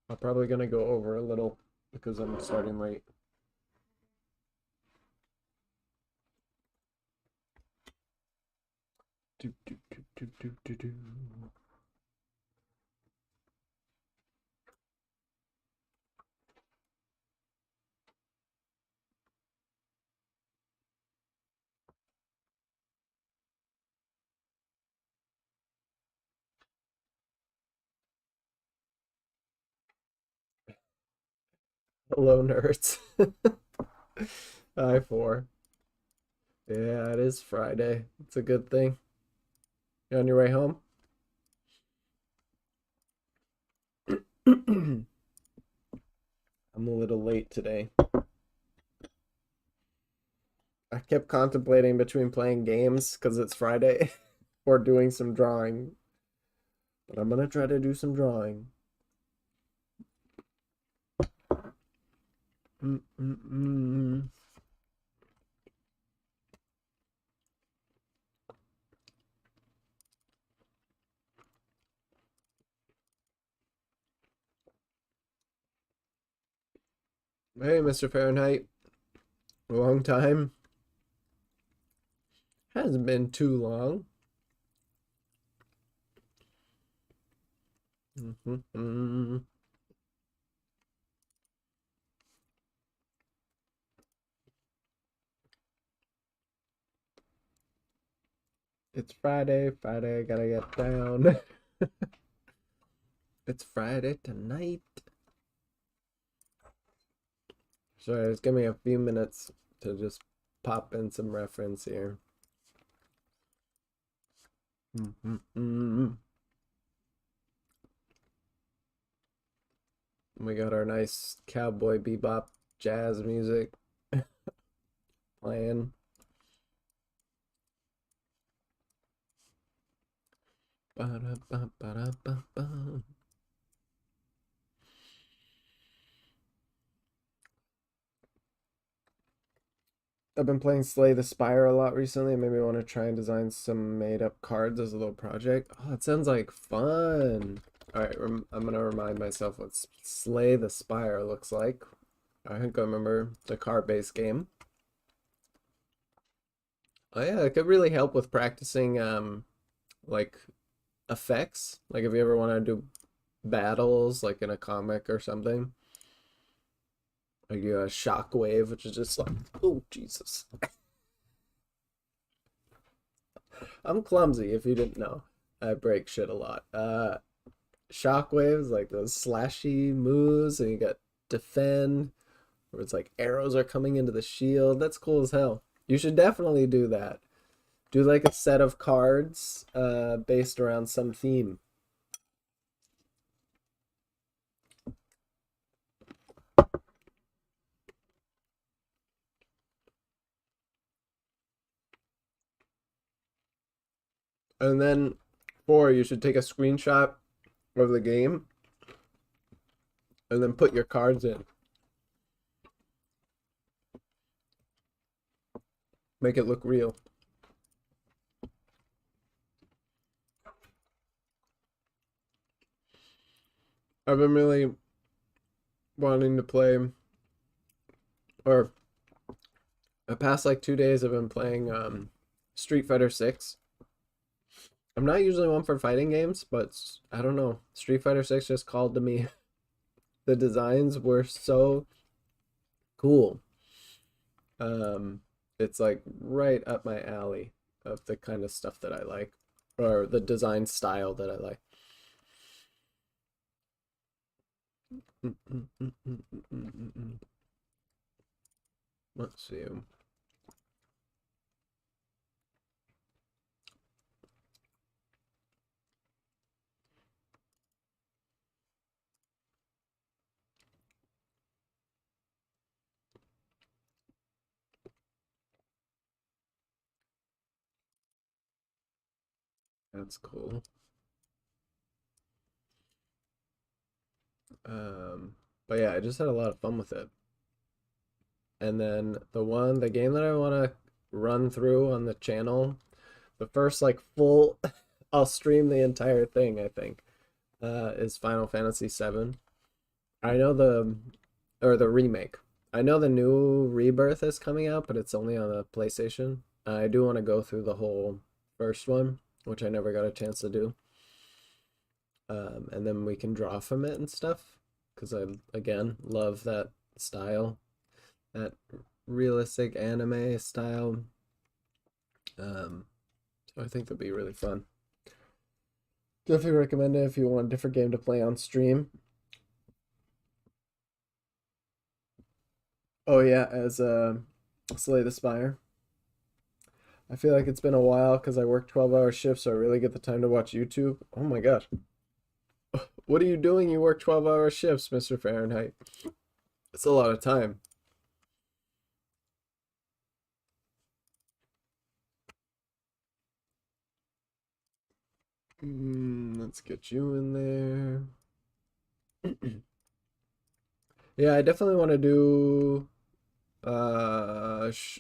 I'm probably gonna go over a little because I'm starting late. Do, do, do, do, do, do, do. Hello, nerds. Hi, four. Yeah, it is Friday. It's a good thing. You on your way home? I'm a little late today. I kept contemplating between playing games because it's Friday or doing some drawing, but I'm gonna try to do some drawing. Mm-mm-mm. Hey, Mr. Fahrenheit. A long time. Hasn't been too long. Mm-hmm. It's Friday. Friday, gotta get down. It's Friday tonight. Sorry, just give me a few minutes to just pop in some reference here. Mm-hmm. We got our nice cowboy bebop jazz music playing. Ba-da-ba-ba-da-ba-ba. I've been playing Slay the Spire a lot recently. Maybe I want to try and design some made up cards as a little project. Oh, it sounds like fun. All right, I'm gonna remind myself what Slay the Spire looks like. I think I remember the card-based game. Oh yeah, it could really help with practicing like effects. Like if you ever want to do battles like in a comic or something. Like you a shockwave, which is just like, oh Jesus. I'm clumsy if you didn't know. I break shit a lot. Shockwaves, like those slashy moves, and you got defend, where it's like arrows are coming into the shield. That's cool as hell. You should definitely do that. Do like a set of cards based around some theme. And then four, you should take a screenshot of the game and then put your cards in. Make it look real. I've been really wanting to play, or the past like 2 days I've been playing Street Fighter 6. I'm not usually one for fighting games, but I don't know. Street Fighter 6 just called to me. The designs were so cool. Um, it's like right up my alley of the kind of stuff that I like, or the design style that I like. Let's see. That's cool. But yeah, I just had a lot of fun with it. And then the game that I want to run through on the channel, the first like full, I'll stream the entire thing, I think, is Final Fantasy 7. I know the remake. I know the new Rebirth is coming out, but it's only on the PlayStation. I do want to go through the whole first one, which I never got a chance to do. And then we can draw from it and stuff. Because I, again, love that style, that realistic anime style. So I think that'd be really fun. Definitely recommend it if you want a different game to play on stream. Oh yeah, as Slay the Spire. I feel like it's been a while because I work 12-hour shifts, so I really get the time to watch YouTube. Oh my gosh. What are you doing? You work 12-hour shifts, Mr. Fahrenheit. It's a lot of time. Let's get you in there. Yeah, I definitely want to do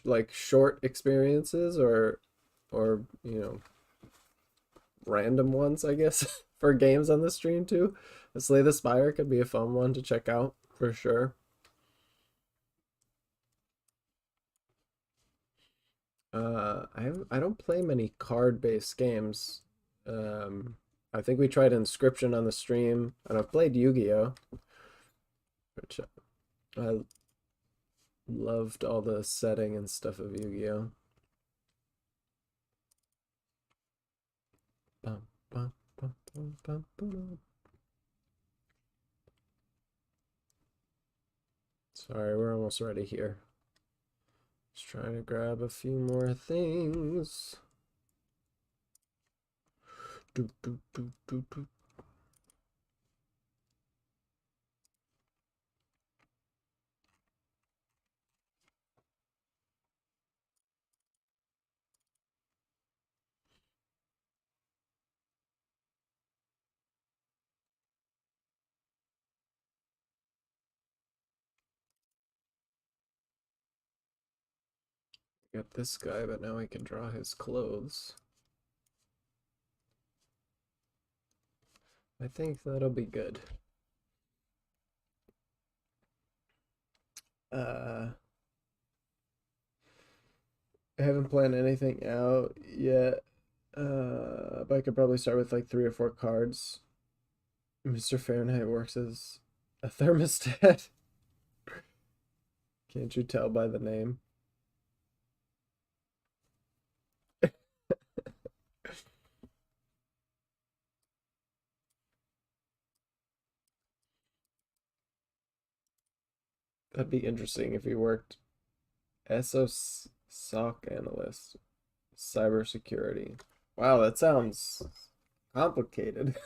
like short experiences or random ones, I guess, for games on the stream too. Slay the Spire could be a fun one to check out for sure. I don't play many card-based games. Um, I think we tried Inscription on the stream, and I've played Yu-Gi-Oh, which I loved all the setting and stuff of Yu-Gi-Oh. Bum, bum, bum, bum, bum, bum. Sorry, we're almost ready here. Just trying to grab a few more things. Doop, doop, doop, doop, doop. Got this guy, but now I can draw his clothes. I think that'll be good. Uh, I haven't planned anything out yet. But I could probably start with like 3 or 4 cards. Mr. Fahrenheit works as a thermostat. Can't you tell by the name? That'd be interesting if he worked SOS SOC analyst, cybersecurity. Wow, that sounds complicated.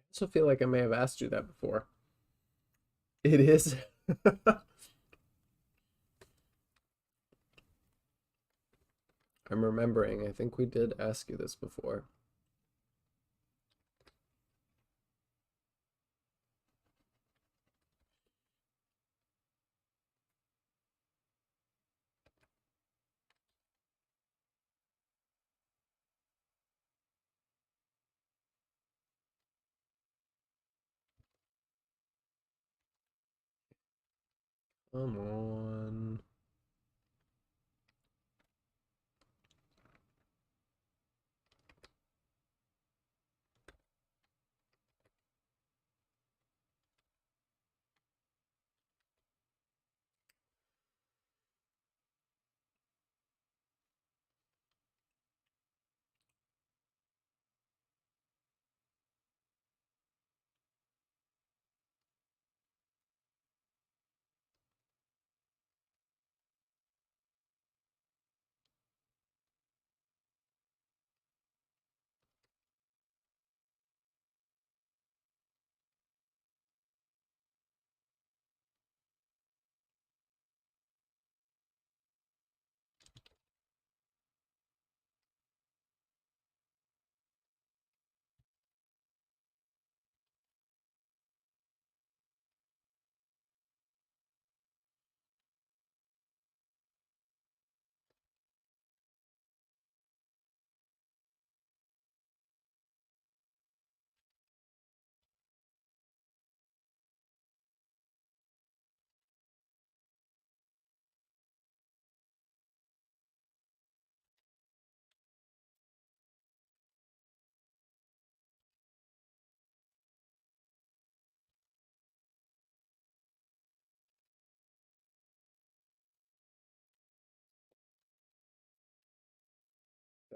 I also feel like I may have asked you that before. It is. I'm remembering. I think we did ask you this before. Come on.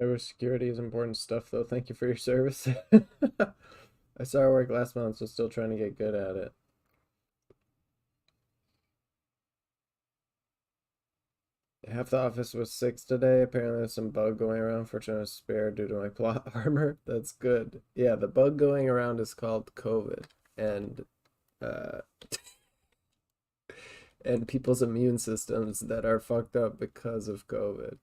Cybersecurity is important stuff, though. Thank you for your service. I started work last month, so still trying to get good at it. Half the office was 6 today. Apparently, there's some bug going around. Fortunately, I was spared due to my plot armor. That's good. Yeah, the bug going around is called COVID, and uh, and people's immune systems that are fucked up because of COVID.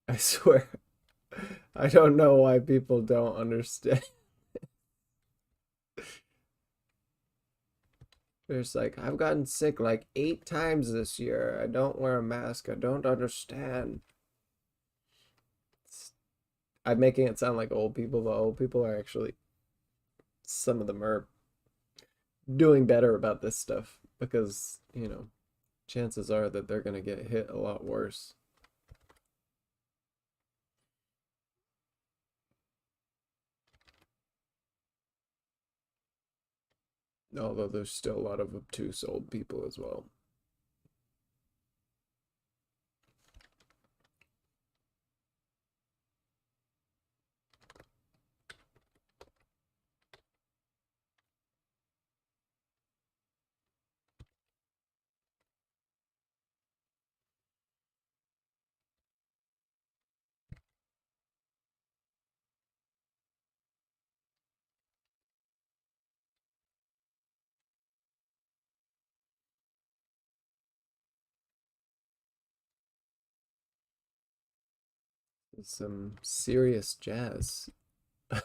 I swear, I don't know why people don't understand. It's like, I've gotten sick like 8 times this year. I don't wear a mask. I don't understand. I'm making it sound like old people, but old people are actually, some of them are doing better about this stuff because, chances are that they're going to get hit a lot worse. Although there's still a lot of obtuse old people as well. Some serious jazz. Did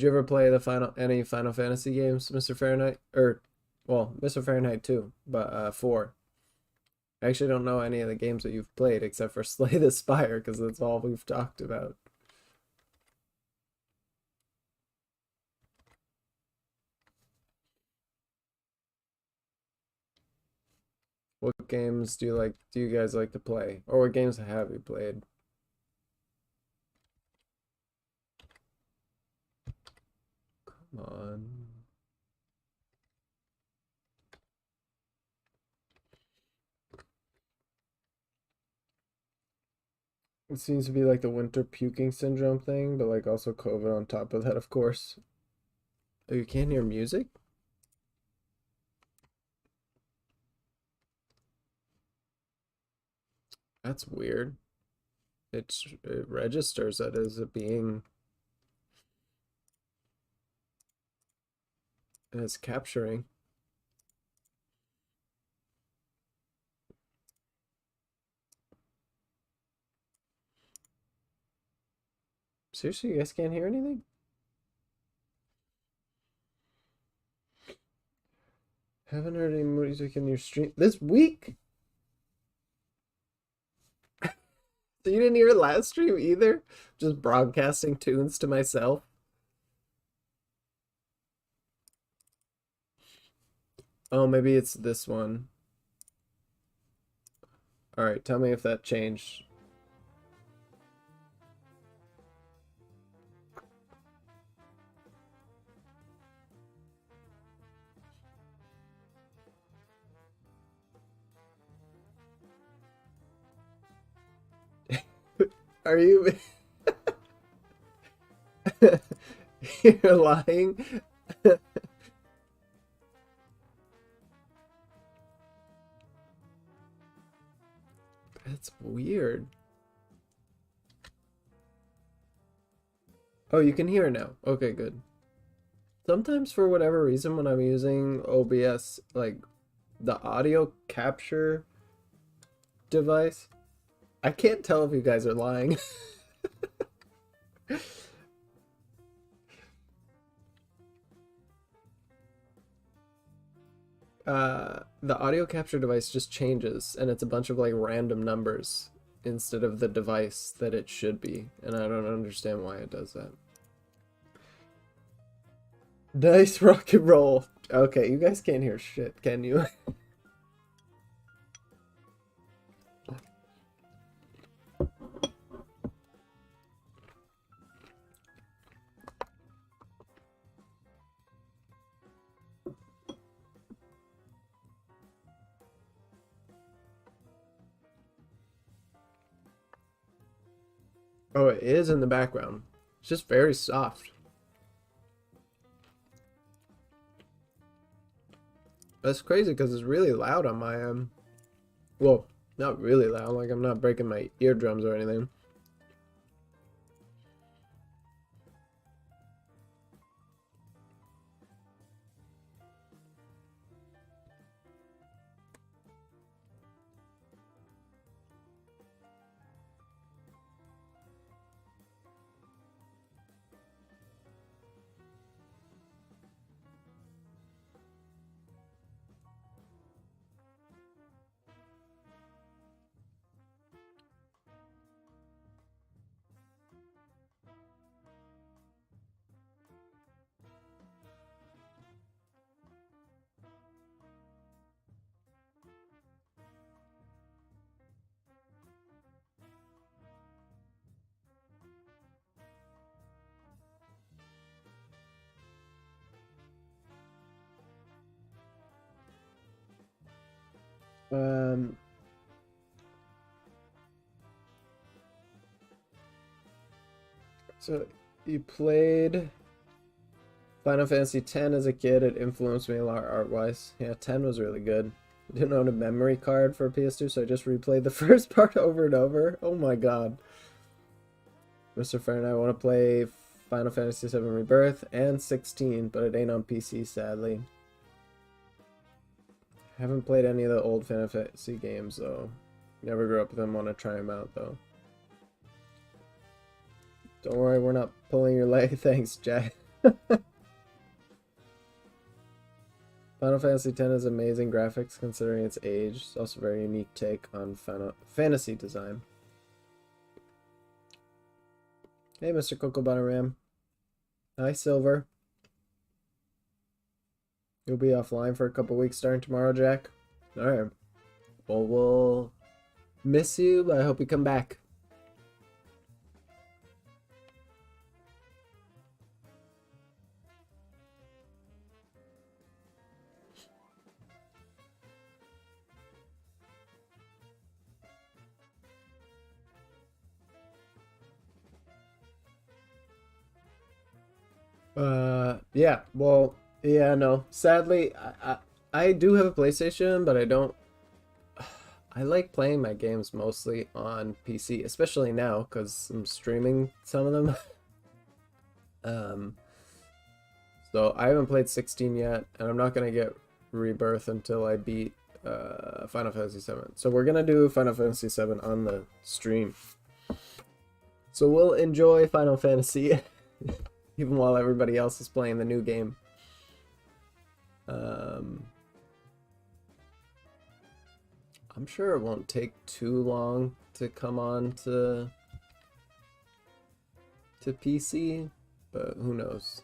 you ever play any Final Fantasy games, Mr. Fahrenheit? Well, Mr. Fahrenheit 2, but 4. I actually don't know any of the games that you've played except for Slay the Spire because that's all we've talked about. What games do you guys like to play? Or what games have you played? Come on. It seems to be like the winter puking syndrome thing, but like also COVID on top of that, of course. Oh, you can't hear music? That's weird. It registers it as it being as capturing. Seriously, you guys can't hear anything? Haven't heard any music in your stream this week? So you didn't hear it last stream either? Just broadcasting tunes to myself? Oh, maybe it's this one. Alright, tell me if that changed. Are you... You're lying? That's weird. Oh, you can hear now. Okay, good. Sometimes for whatever reason when I'm using OBS, like the audio capture device, I can't tell if you guys are lying. The audio capture device just changes and it's a bunch of like random numbers instead of the device that it should be, and I don't understand why it does that. Nice rock and roll. Okay, you guys can't hear shit, can you? Oh, it is in the background. It's just very soft. That's crazy because it's really loud on my end. Well, not really loud. Like, I'm not breaking my eardrums or anything. Um, so you played Final Fantasy X as a kid. It influenced me a lot art-wise. Yeah, 10 was really good. I didn't own a memory card for PS2, so I just replayed the first part over and over. Oh my god. Mr. Friend, I want to play Final Fantasy VII Rebirth and 16, but it ain't on PC, sadly. Haven't played any of the old Final Fantasy games, though. Never grew up with them. Want to try them out, though. Don't worry, we're not pulling your leg. Thanks, Jack. Final Fantasy X has amazing graphics considering its age. It's also a very unique take on Final Fantasy design. Hey, Mr. Coco Ram. Hi, Silver. You'll be offline for a couple weeks starting tomorrow, Jack? Alright. Well, we'll miss you, but I hope you come back. Yeah, well, yeah, no. Sadly, I do have a PlayStation, but I don't. I like playing my games mostly on PC, especially now because I'm streaming some of them. um, so I haven't played 16 yet, and I'm not gonna get Rebirth until I beat Final Fantasy 7. So we're gonna do Final Fantasy 7 on the stream. So we'll enjoy Final Fantasy even while everybody else is playing the new game. I'm sure it won't take too long to come on to PC, but who knows.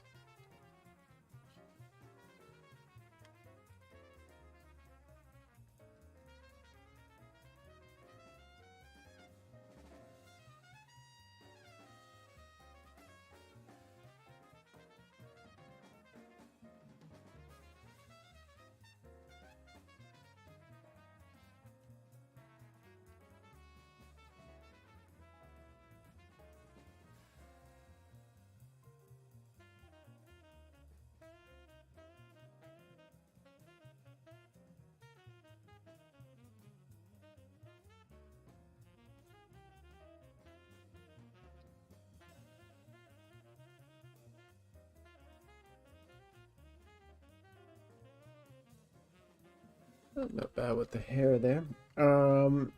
Not bad with the hair there. Mr.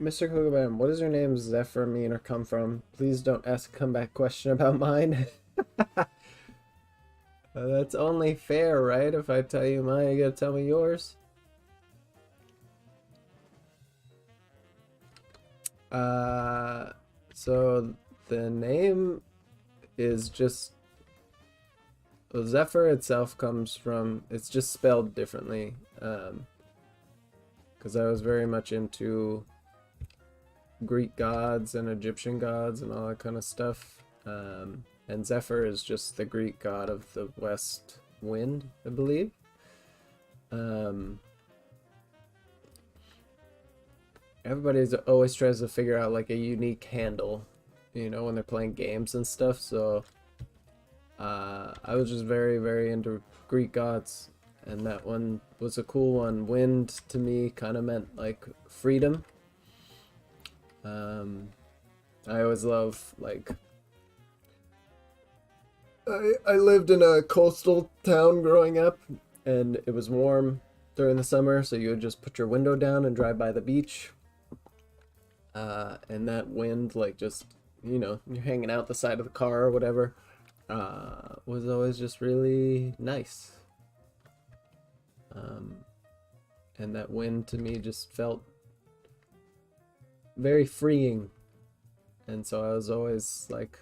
Kogaban, what does your name Zephyr mean or come from? Please don't ask a comeback question about mine. That's only fair, right? If I tell you mine, you gotta tell me yours. So the name is just Zephyr itself comes from, it's just spelled differently. Because I was very much into Greek gods and Egyptian gods and all that kind of stuff. And Zephyr is just the Greek god of the west wind, I believe. Everybody always tries to figure out like a unique handle you know, when they're playing games and stuff. So I was just very, very into Greek gods, and that one was a cool one. Wind to me kind of meant like freedom. I always love like I lived in a coastal town growing up, and it was warm during the summer, so you would just put your window down and drive by the beach. And that wind, like just, you know, you're hanging out the side of the car or whatever, was always just really nice. And that wind to me just felt very freeing. And so I was always like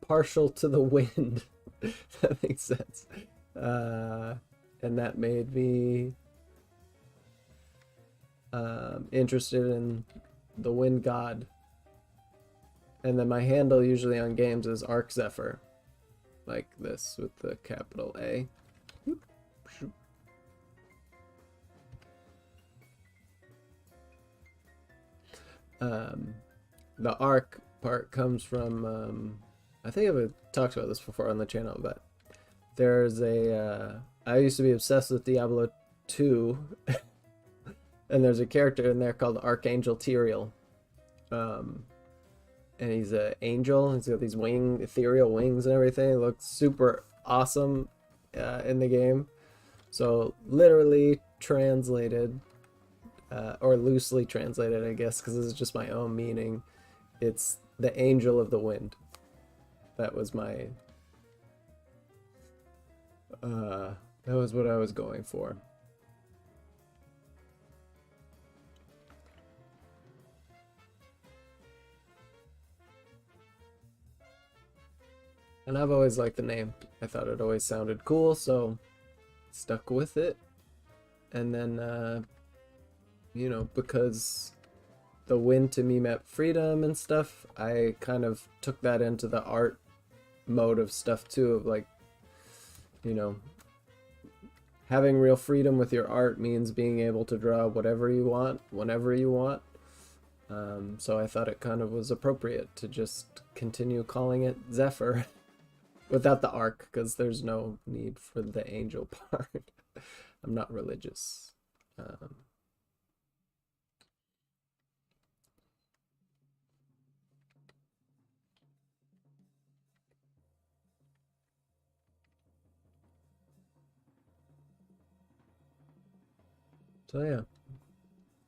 partial to the wind, if that makes sense. And that made me interested in the wind god. And then my handle usually on games is Arc Zephyr, like this with the capital A. The arc part comes from I think I've talked about this before on the channel, but there's a I used to be obsessed with Diablo 2 and there's a character in there called Archangel Tyrael, and he's an angel. He's got these ethereal wings and everything. It looks super awesome in the game. So literally translated, or loosely translated, I guess, because this is just my own meaning, it's the angel of the wind. That was my that was what I was going for. And I've always liked the name. I thought it always sounded cool, so stuck with it. And then you know, because the wind to me meant freedom and stuff, I kind of took that into the art mode of stuff too, of like, you know, having real freedom with your art means being able to draw whatever you want, whenever you want. So I thought it kind of was appropriate to just continue calling it Zephyr without the arc, because there's no need for the angel part. I'm not religious. So yeah,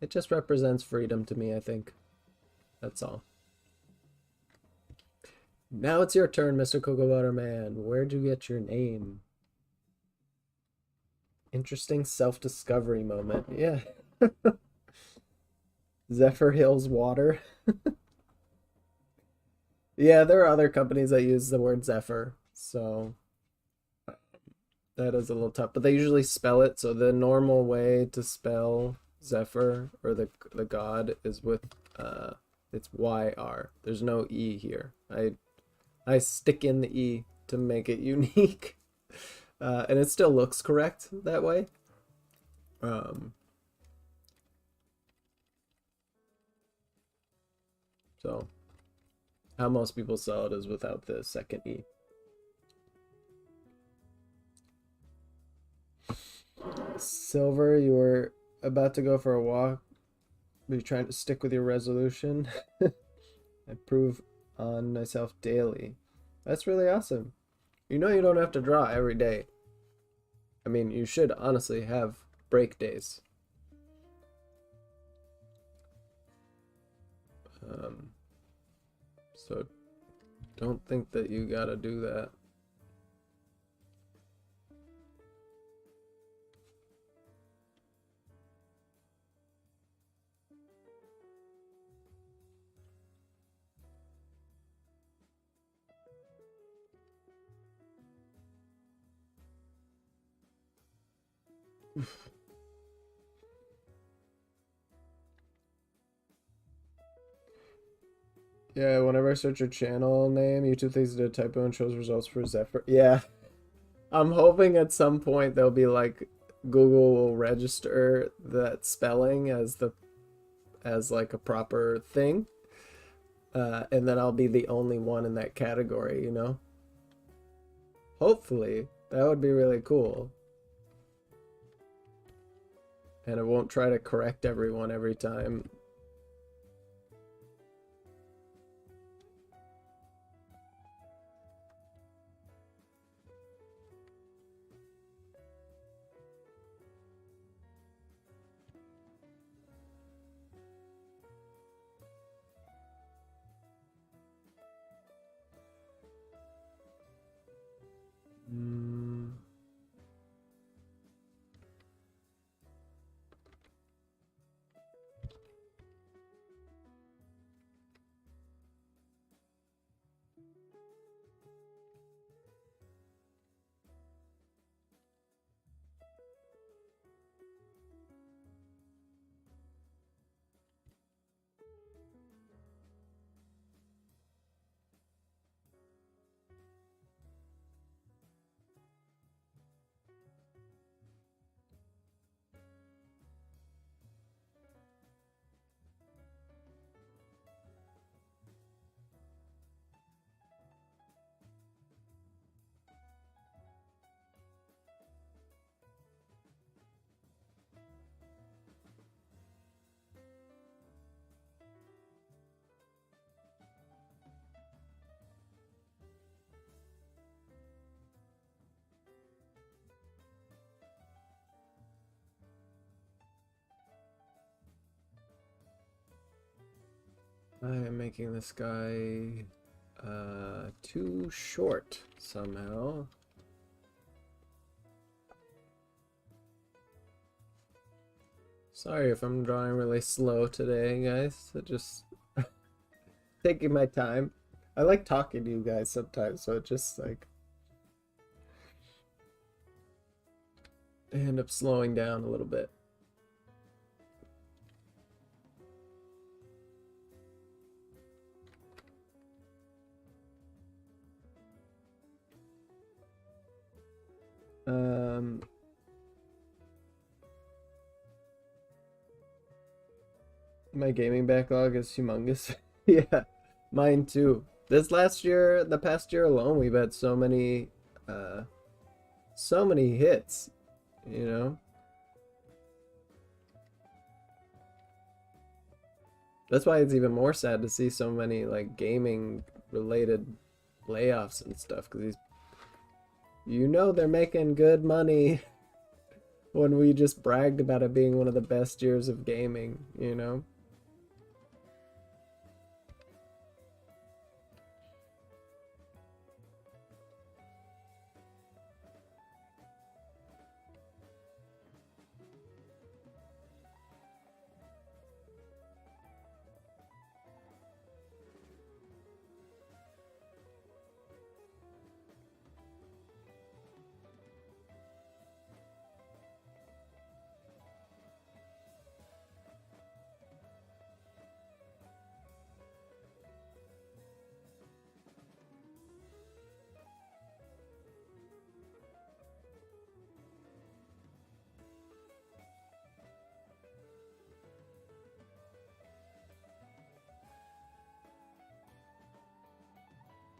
it just represents freedom to me, I think. That's all. Now it's your turn, Mr. Cocoa Butter Man. Where'd you get your name? Interesting self-discovery moment. Yeah. Zephyr Hills Water. Yeah, there are other companies that use the word Zephyr, so that is a little tough. But they usually spell it, so the normal way to spell Zephyr, or the god, is with it's YR. There's no E here. I stick in the E to make it unique. And it still looks correct that way. So how most people sell it is without the second E. Silver, you were about to go for a walk, but you're trying to stick with your resolution. I prove on myself daily. That's really awesome. You know, you don't have to draw every day. I mean, you should honestly have break days. So don't think that you gotta do that. Yeah, whenever I search your channel name, YouTube thinks it did a typo and shows results for Zephyr. Yeah. I'm hoping at some point they'll be like, Google will register that spelling as like a proper thing. and then I'll be the only one in that category, you know? Hopefully, that would be really cool. And it won't try to correct everyone every time. Mm. I am making this guy too short somehow. Sorry if I'm drawing really slow today, guys. I just taking my time. I like talking to you guys sometimes, so it just like I end up slowing down a little bit. Um, my gaming backlog is humongous. Yeah, mine too. This last year, the past year alone, we've had so many hits, you know? That's why it's even more sad to see so many like gaming related layoffs and stuff, because you know they're making good money when we just bragged about it being one of the best years of gaming, you know?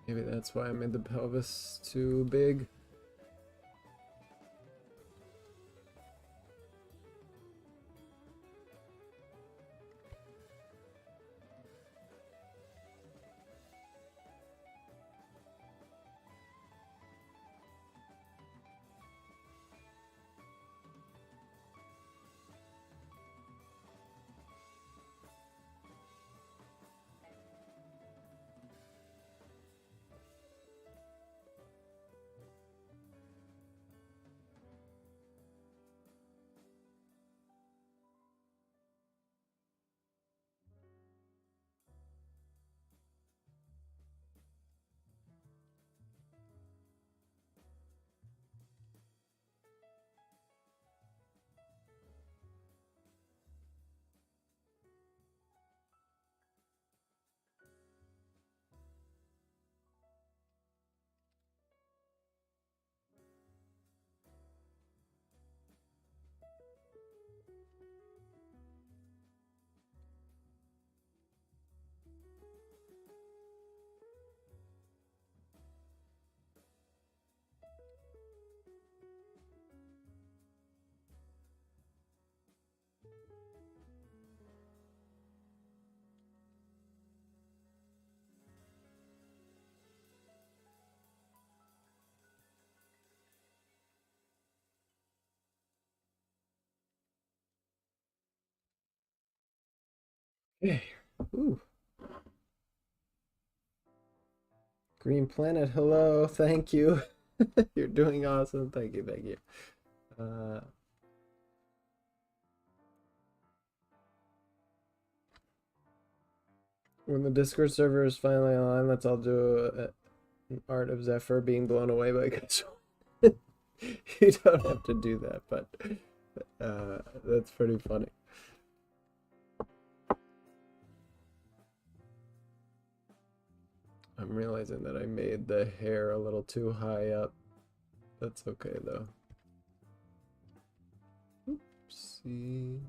Maybe that's why I made the pelvis too big. Okay. Ooh. Green Planet, hello, thank you. You're doing awesome. Thank you, thank you. When the Discord server is finally online, let's all do an art of Zephyr being blown away by control. You don't have to do that, but that's pretty funny. I'm realizing that I made the hair a little too high up. That's okay though. Oopsie.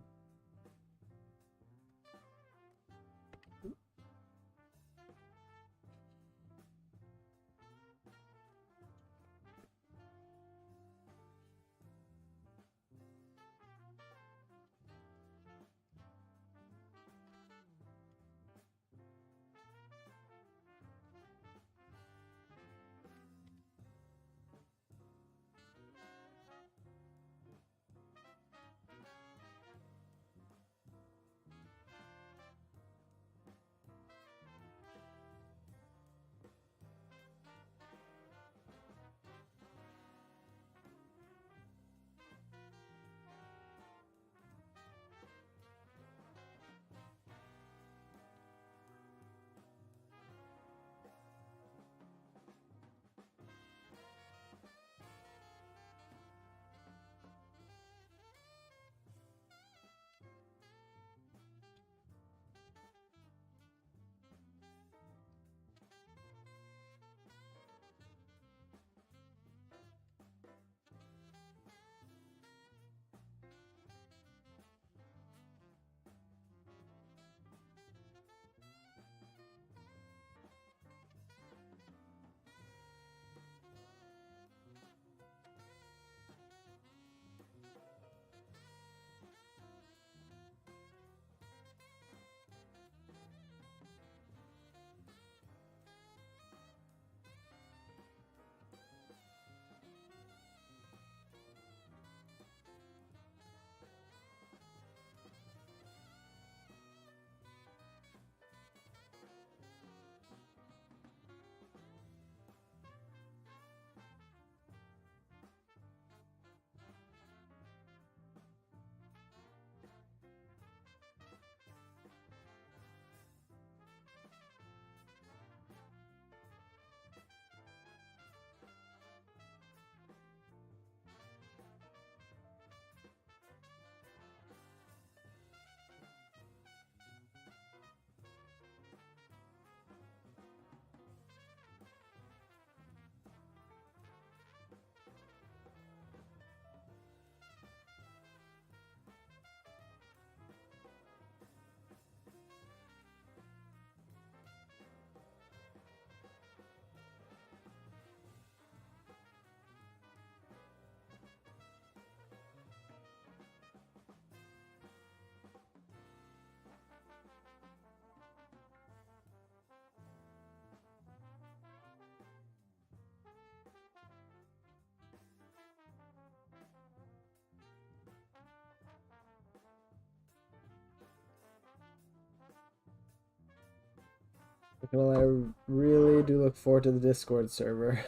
Well, I really do look forward to the Discord server.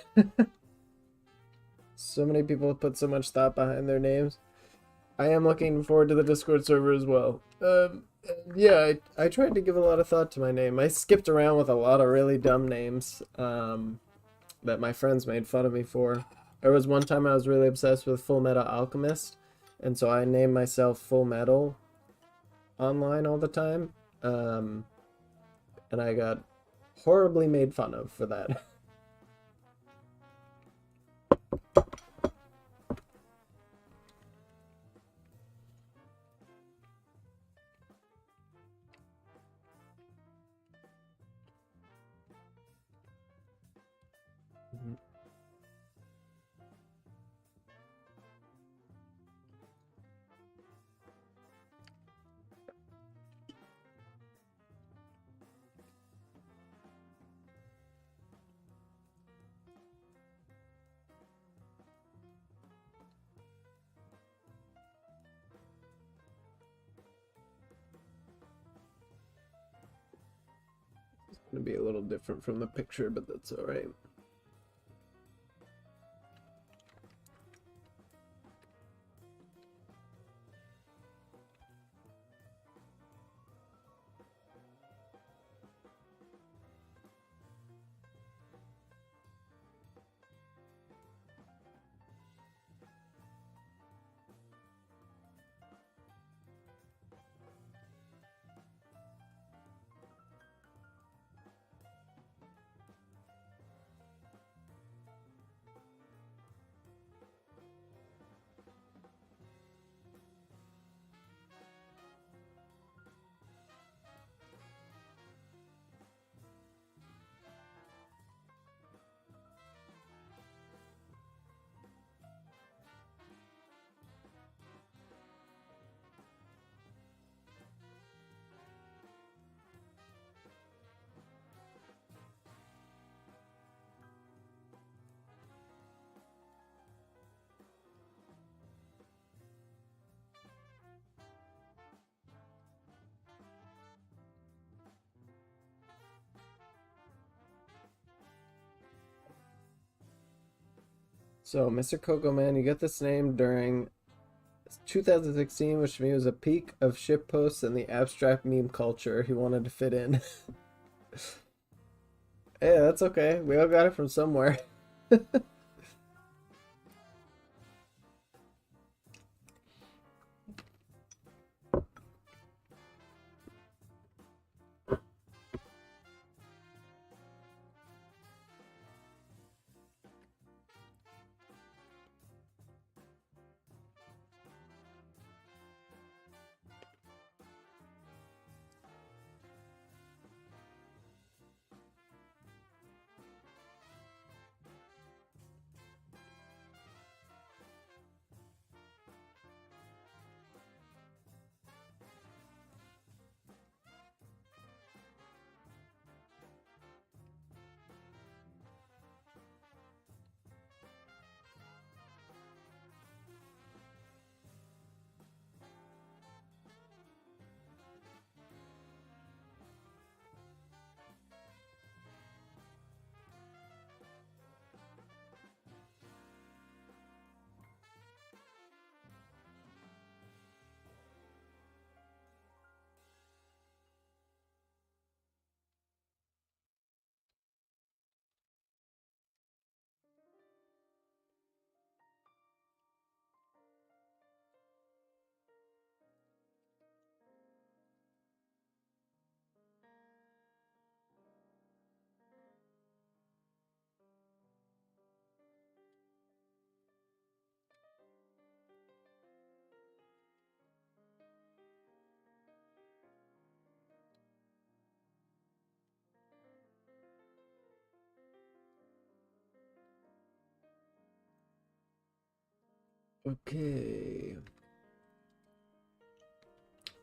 So many people put so much thought behind their names. I am looking forward to the Discord server as well. Yeah, I tried to give a lot of thought to my name. I skipped around with a lot of really dumb names that my friends made fun of me for. There was one time I was really obsessed with Full Metal Alchemist, and so I named myself Full Metal online all the time. And I got horribly made fun of for that. gonna be a little different from the picture, but that's all right. So, Mr. Coco Man, you get this name during 2016, which to me was a peak of shitposts and the abstract meme culture. He wanted to fit in. Hey, that's okay. We all got it from somewhere. Okay.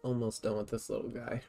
Almost done with this little guy.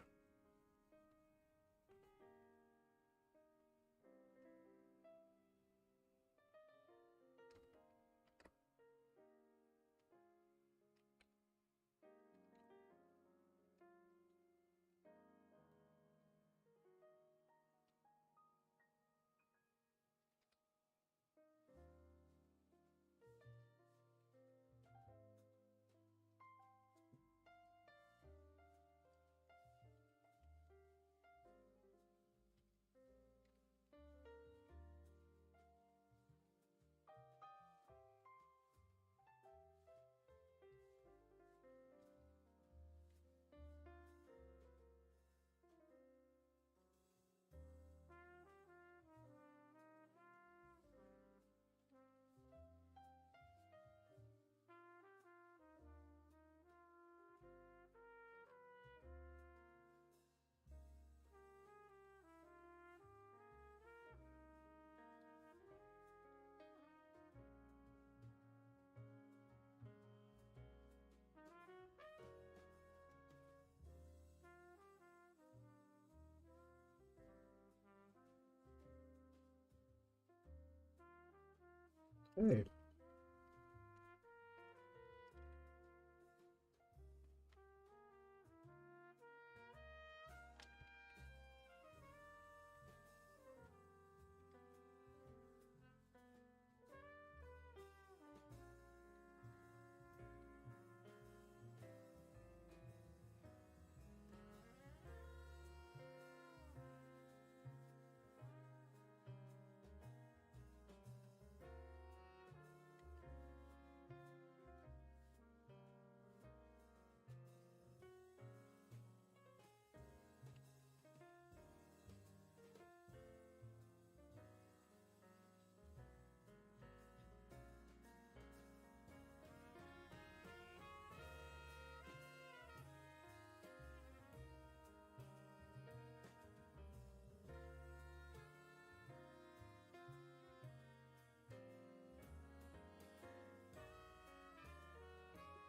Hey.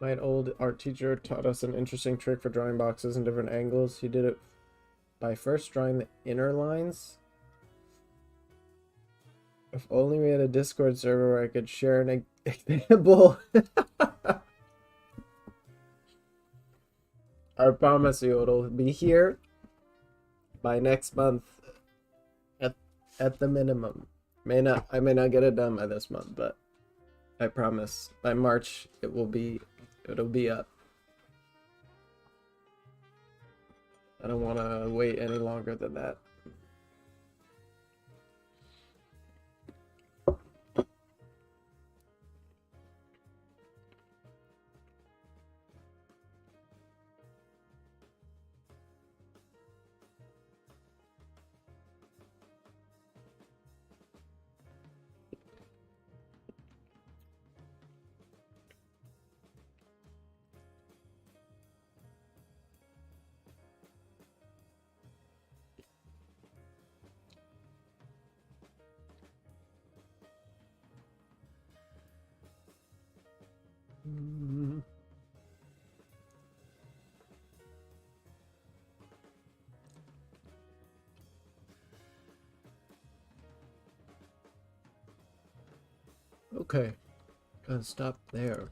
My old art teacher taught us an interesting trick for drawing boxes in different angles. He did it by first drawing the inner lines. If only we had a Discord server where I could share an example. I promise you it'll be here by next month at the minimum. I may not get it done by this month, but I promise by March it'll be up. I don't want to wait any longer than that. Okay, gonna stop there.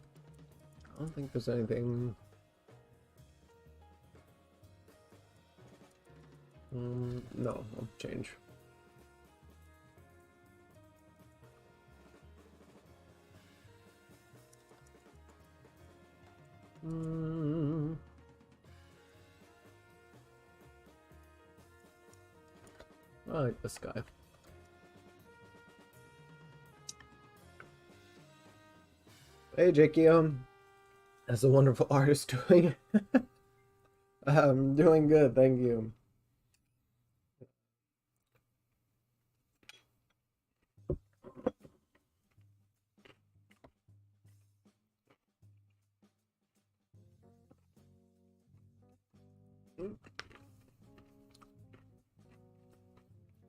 I don't think there's anything. No, I'll change. I like this guy. Hey, Jakey, as a wonderful artist doing. I'm doing good, thank you.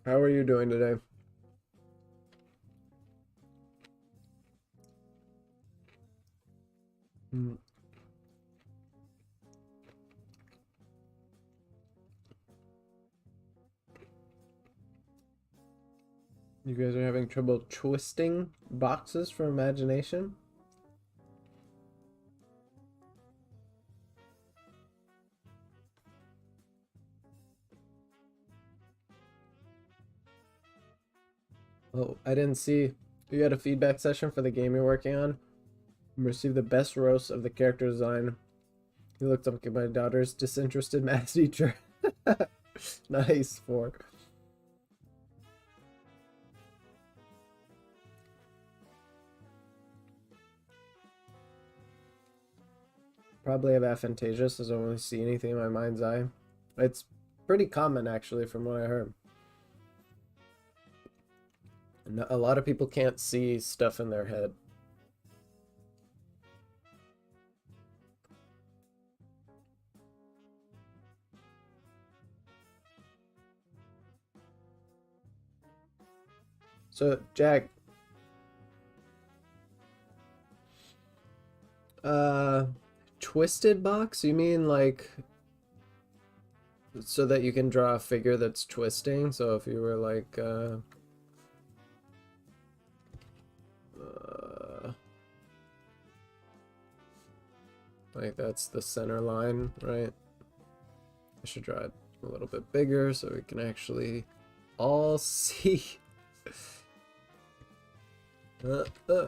How are you doing today? You guys are having trouble twisting boxes for imagination? Oh, I didn't see. You had a feedback session for the game you're working on. You received the best roast of the character design. He looked up at my daughter's disinterested math teacher. Nice, 4. Probably have aphantasia, as I don't really see anything in my mind's eye. It's pretty common, actually, from what I heard. A lot of people can't see stuff in their head. So, Jack, twisted box? You mean like so that you can draw a figure that's twisting? So if you were like, like that's the center line, right? I should draw it a little bit bigger so we can actually all see.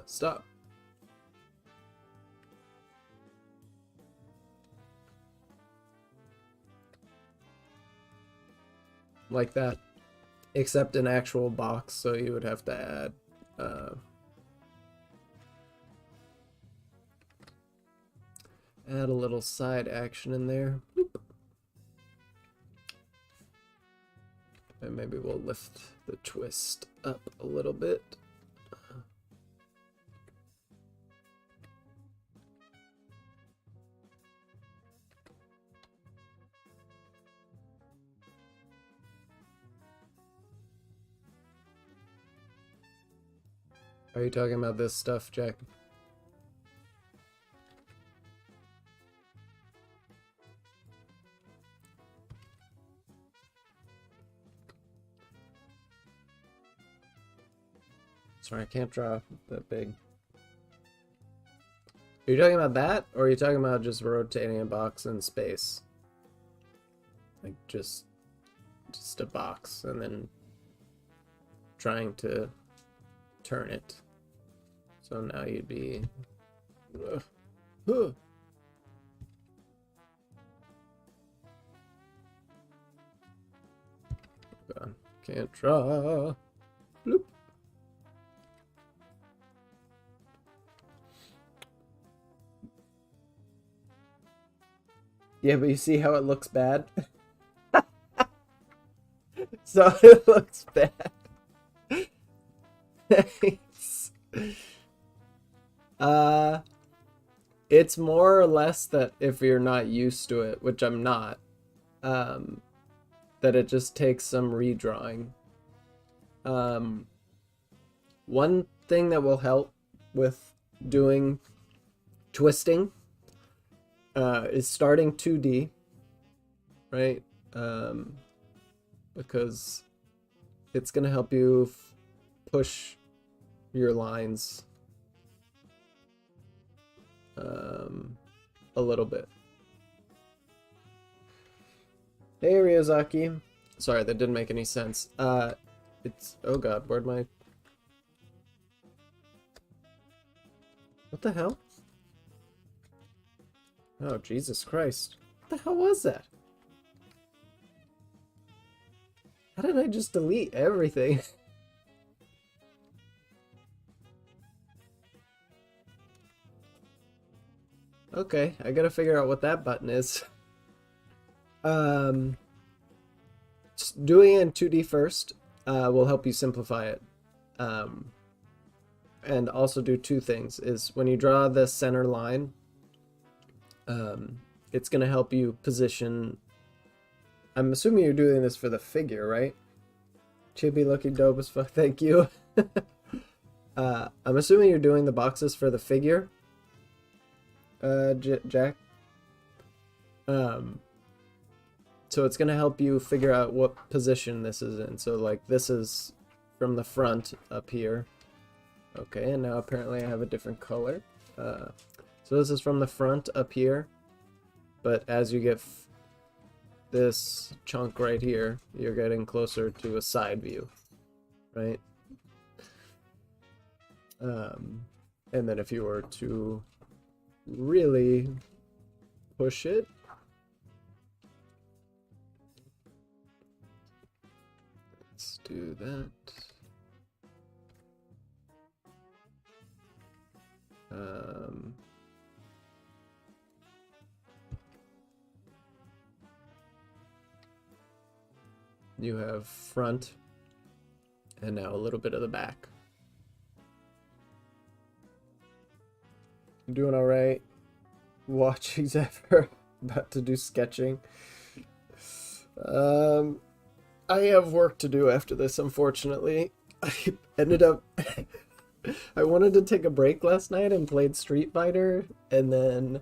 Stop. Like that, except an actual box, so you would have to add add a little side action in there. Boop. And maybe we'll lift the twist up a little bit. Are you talking about this stuff, Jack? Sorry, I can't draw that big. Are you talking about that, or are you talking about just rotating a box in space? Like just a box, and then trying to turn it. So now you'd be... God, can't draw. Bloop. Yeah, but you see how it looks bad? So it looks bad. Thanks. It's more or less that if you're not used to it, which I'm not, that it just takes some redrawing. One thing that will help with doing twisting is starting 2D, right? Because it's gonna help you push your lines a little bit. Hey Ryozaki. Sorry, that didn't make any sense. It's, oh god, where'd my... What the hell? Oh, Jesus Christ. What the hell was that? How did I just delete everything? Okay, I gotta figure out what that button is. Just doing it in 2D first will help you simplify it. And also do two things. Is when you draw the center line, it's gonna help you position... I'm assuming you're doing this for the figure, right? Chibi looking dope as fuck, thank you. I'm assuming you're doing the boxes for the figure, Jack. So it's gonna help you figure out what position this is in. So like this is from the front up here. Okay, and now apparently I have a different color. So this is from the front up here, but as you get this chunk right here, you're getting closer to a side view, right? And then if you were to really push it, let's do that. You have front and now a little bit of the back. I'm doing all right. Watching Zephyr, about to do sketching. I have work to do after this, unfortunately. I ended up I wanted to take a break last night and played Street Fighter, and then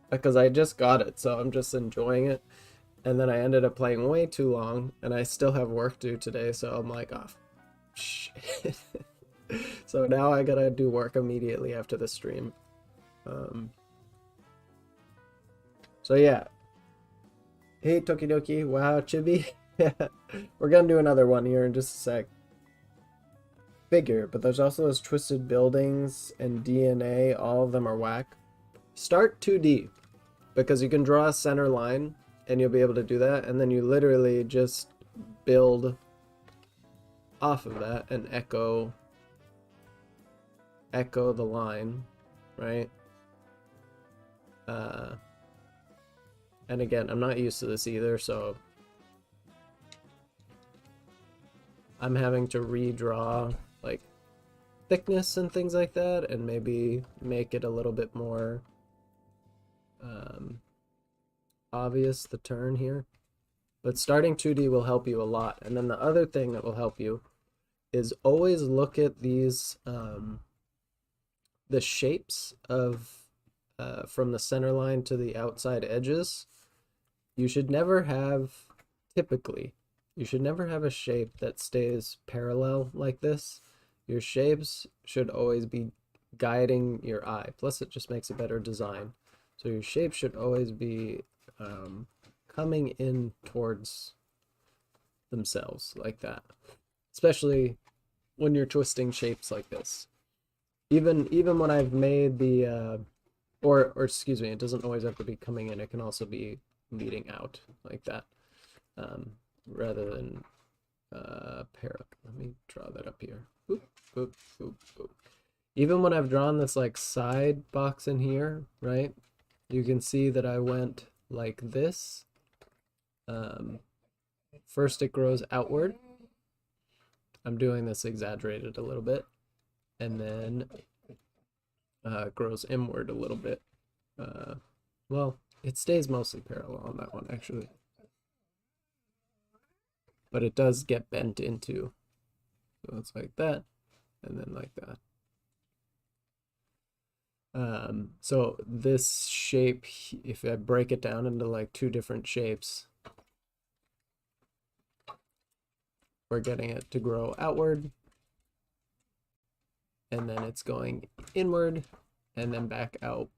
because I just got it, so I'm just enjoying it. And then I ended up playing way too long, and I still have work to do today, so I'm like, oh, shit. So now I gotta do work immediately after the stream. So yeah. Hey, Tokidoki. Wow, Chibi. We're gonna do another one here in just a sec. Figure, but there's also those twisted buildings and DNA. All of them are whack. Start 2D, because you can draw a center line, and you'll be able to do that, and then you literally just build off of that and echo the line, right? And again, I'm not used to this either, so I'm having to redraw like thickness and things like that, and maybe make it a little bit more obvious, the turn here. But starting 2D will help you a lot. And then the other thing that will help you is always look at these the shapes of from the center line to the outside edges. You should never have, typically, you should never have a shape that stays parallel like this. Your shapes should always be guiding your eye. Plus, it just makes a better design. So your shapes should always be coming in towards themselves like that. Especially when you're twisting shapes like this. Even when I've made the or excuse me, it doesn't always have to be coming in. It can also be leading out like that, rather than let me draw that up here. Boop, boop, boop, boop. Even when I've drawn this like side box in here, right? You can see that I went like this. First it grows outward. I'm doing this exaggerated a little bit, and then grows inward a little bit. Well, it stays mostly parallel on that one actually, but it does get bent into. So it's like that, and then like that. So this shape, if I break it down into like two different shapes, we're getting it to grow outward, and then it's going inward, and then back out,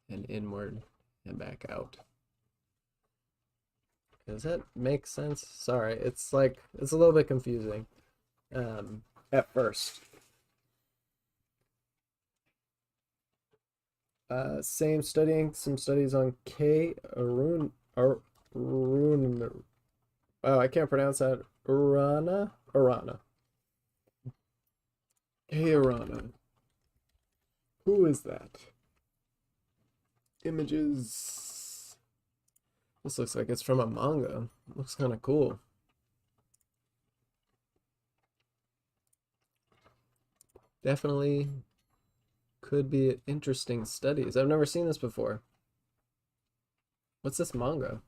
and inward, and back out. Does that make sense? Sorry, it's like, it's a little bit confusing at first. Same studying some studies on K. Arun. Wow, I can't pronounce that. Urana? Hey, Urana. Who is that? Images. This looks like it's from a manga. Looks kind of cool. Definitely could be interesting studies. I've never seen this before. What's this manga?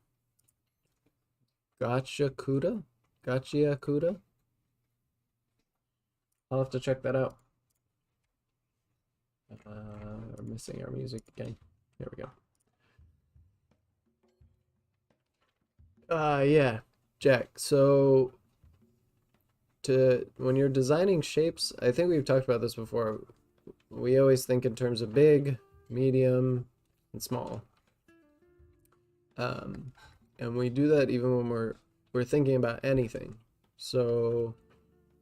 Gachiakuda? Gachiakuda? I'll have to check that out. We're missing our music again. Here we go. Yeah, Jack. So when you're designing shapes, I think we've talked about this before. We always think in terms of big, medium, and small. And we do that even when we're thinking about anything. So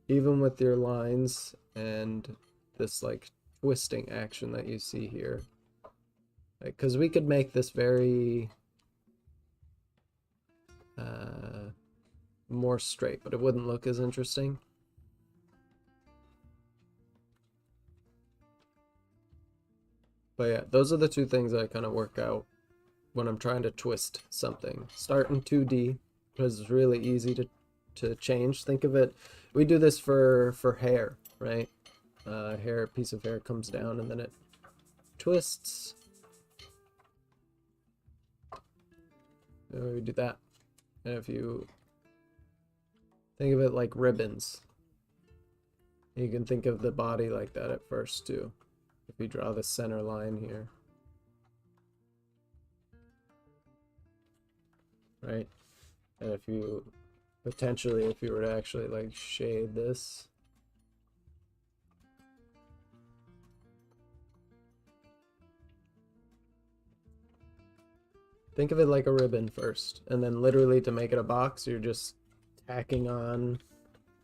even with your lines and this like twisting action that you see here, because we could make this very more straight, but it wouldn't look as interesting. But yeah, those are the two things that I kind of work out when I'm trying to twist something. Start in 2D because it's really easy to change. Think of it, we do this for hair, right? Piece of hair comes down and then it twists. And we do that. And if you think of it like ribbons, you can think of the body like that at first too. If we draw the center line here. Right? And if you potentially, if you were to actually like shade this, think of it like a ribbon first, and then literally to make it a box, you're just tacking on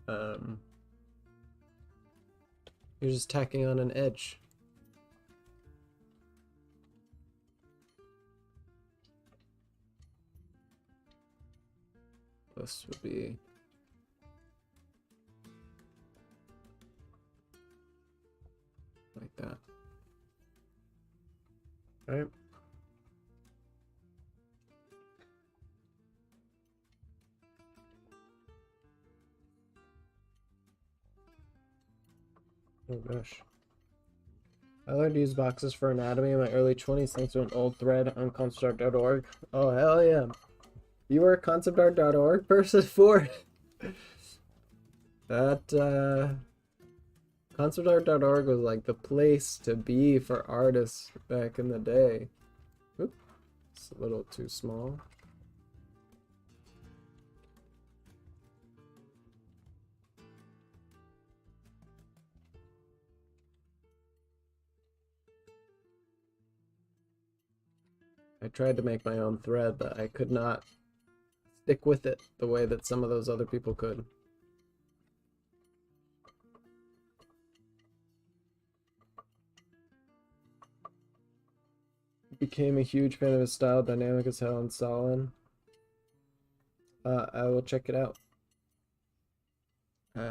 an edge. This would be like that. All right. Oh gosh. I learned to use boxes for anatomy in my early 20s thanks to an old thread on conceptart.org. Oh, hell yeah. You were a conceptart.org person for that. Conceptart.org was like the place to be for artists back in the day. Oop, it's a little too small. I tried to make my own thread, but I could not stick with it the way that some of those other people could. Became a huge fan of his style, dynamic as hell and solid. I will check it out.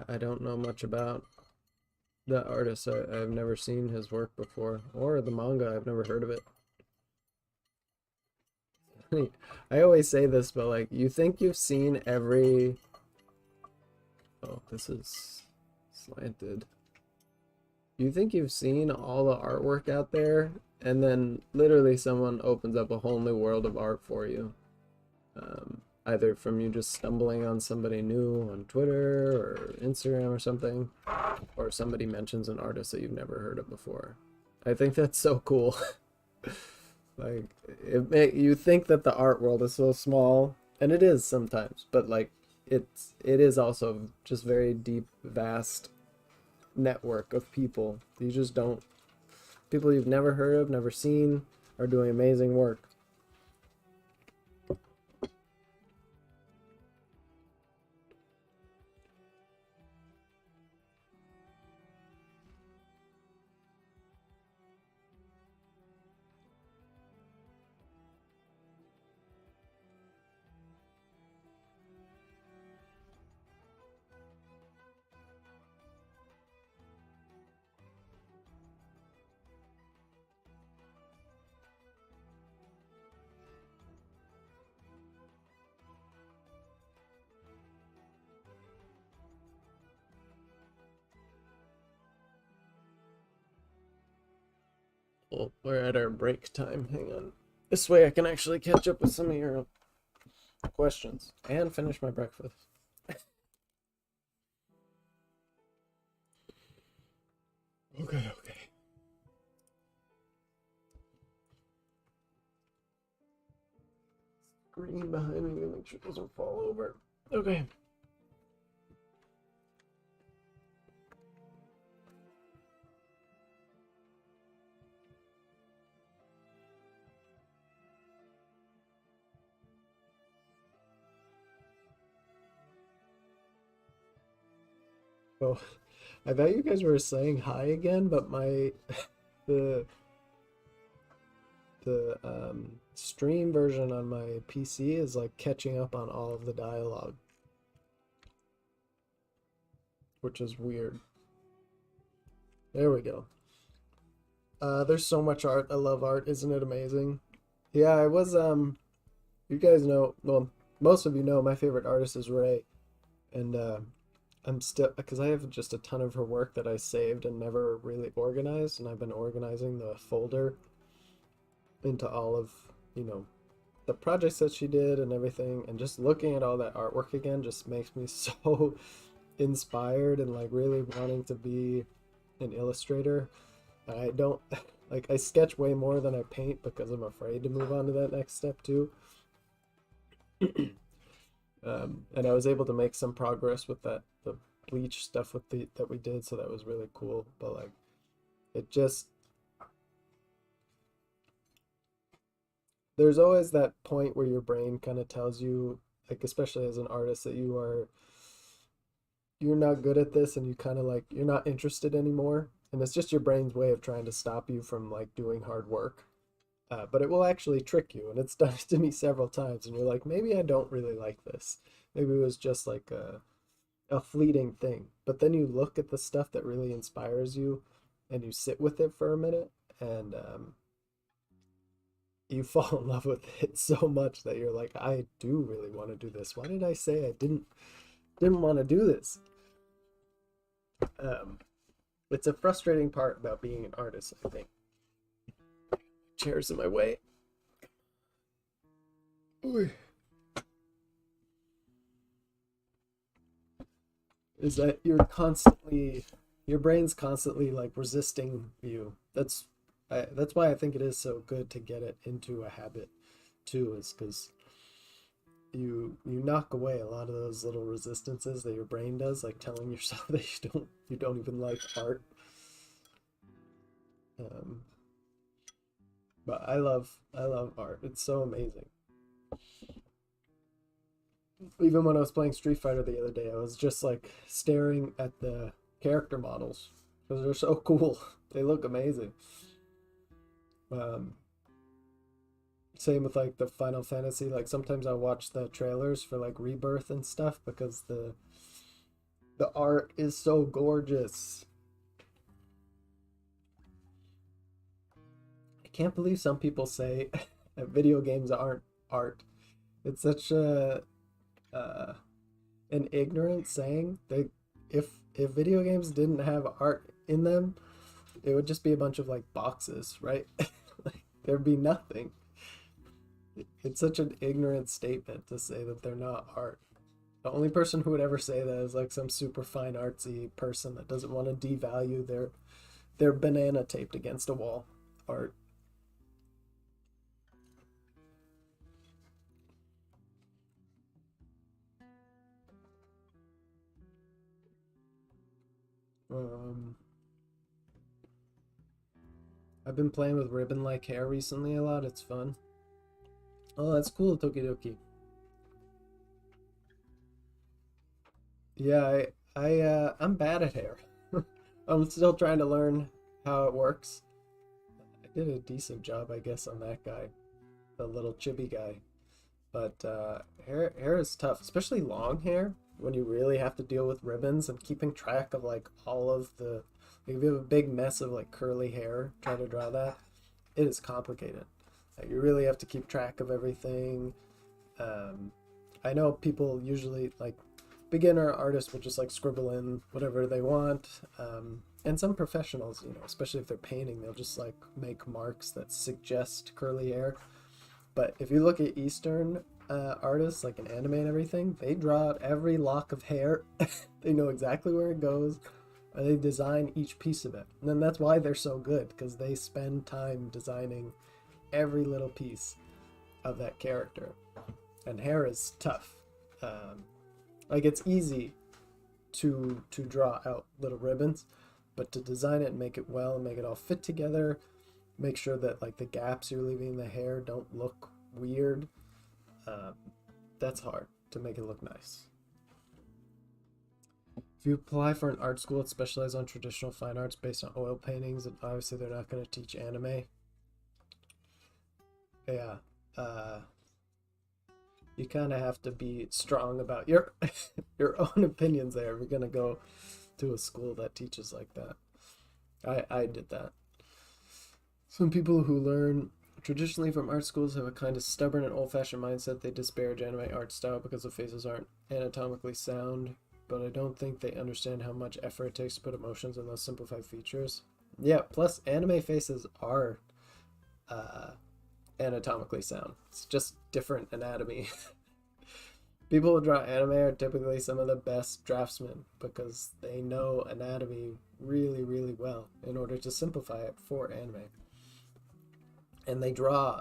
I don't know much about the artist. I've never seen his work before, or the manga. I've never heard of it. I always say this, but like, you think you've seen every... Oh, this is slanted. You think you've seen all the artwork out there, and then literally someone opens up a whole new world of art for you. Either from you just stumbling on somebody new on Twitter or Instagram or something, or somebody mentions an artist that you've never heard of before. I think that's so cool. Like, you think that the art world is so small, and it is sometimes, but like, it is also just very deep, vast network of people. You just don't... People you've never heard of, never seen, are doing amazing work. Well, we're at our break time. Hang on. This way I can actually catch up with some of your questions and finish my breakfast. Okay. Screen behind me to make sure it doesn't fall over. Okay. Oh, I thought you guys were saying hi again, but my the stream version on my PC is like catching up on all of the dialogue, which is weird. There we go. There's so much art. I love art. Isn't it amazing? Yeah, I was you guys know, well, most of you know my favorite artist is Ray, and I'm still, because I have just a ton of her work that I saved and never really organized, and I've been organizing the folder into all of, you know, the projects that she did and everything, and just looking at all that artwork again just makes me so inspired and like really wanting to be an illustrator. I don't like, I sketch way more than I paint because I'm afraid to move on to that next step too. And I was able to make some progress with the bleach stuff that we did, so that was really cool. But like, it just, there's always that point where your brain kind of tells you, like, especially as an artist, that you're not good at this, and you kind of like, you're not interested anymore, and it's just your brain's way of trying to stop you from like doing hard work. But it will actually trick you, and it's done it to me several times, and you're like, maybe I don't really like this. Maybe it was just like a fleeting thing. But then you look at the stuff that really inspires you, and you sit with it for a minute, and you fall in love with it so much that you're like, I do really want to do this. Why did I say I didn't want to do this? It's a frustrating part about being an artist, I think. Chair's in my way. Oy. Is that your brain's constantly like resisting you. That's why I think it is so good to get it into a habit too, is because you knock away a lot of those little resistances that your brain does, like telling yourself that you don't even like art. But I love art. It's so amazing. Even when I was playing Street Fighter the other day, I was just like staring at the character models because they're so cool. They look amazing. Um, Same with like the Final Fantasy. Like sometimes I watch the trailers for like Rebirth and stuff because the art is so gorgeous. I can't believe some people say that video games aren't art. It's such a uh, an ignorant saying. If video games didn't have art in them, it would just be a bunch of like boxes, right? Like there'd be nothing. It's such an ignorant statement to say that they're not art. The only person who would ever say that is like some super fine artsy person that doesn't want to devalue their banana taped against a wall art. Um, I've been playing with ribbon like hair recently a lot. It's fun. Oh, that's cool, Tokidoki. Yeah, I'm bad at hair. I'm still trying to learn how it works. I did a decent job, I guess, on that guy, the little chibi guy. But hair is tough, especially long hair, when you really have to deal with ribbons and keeping track of like all of the like if you have a big mess of like curly hair, trying to draw that, it is complicated. Like you really have to keep track of everything. Um, I know people usually like beginner artists will just like scribble in whatever they want. And some professionals, especially if they're painting, they'll just like make marks that suggest curly hair. But if you look at Eastern artists, like in anime and everything, they draw out every lock of hair. They know exactly where it goes. And they design each piece of it. And then that's why they're so good, because they spend time designing every little piece of that character. And hair is tough. Like it's easy to draw out little ribbons, but to design it and make it well and make it all fit together, make sure that like the gaps you're leaving in the hair don't look weird. Um, that's hard to make it look nice. If you apply for an art school that specializes on traditional fine arts based on oil paintings, and obviously they're not going to teach anime. Yeah, uh, you kind of have to be strong about your your own opinions there if you're going to go to a school that teaches like that. I did that. Some people who learn traditionally from art schools have a kind of stubborn and old-fashioned mindset. They disparage anime art style because the faces aren't anatomically sound, but I don't think they understand how much effort it takes to put emotions in those simplified features. Yeah, plus anime faces are uh, anatomically sound. It's just different anatomy. People who draw anime are typically some of the best draftsmen because they know anatomy really, really well in order to simplify it for anime. And they draw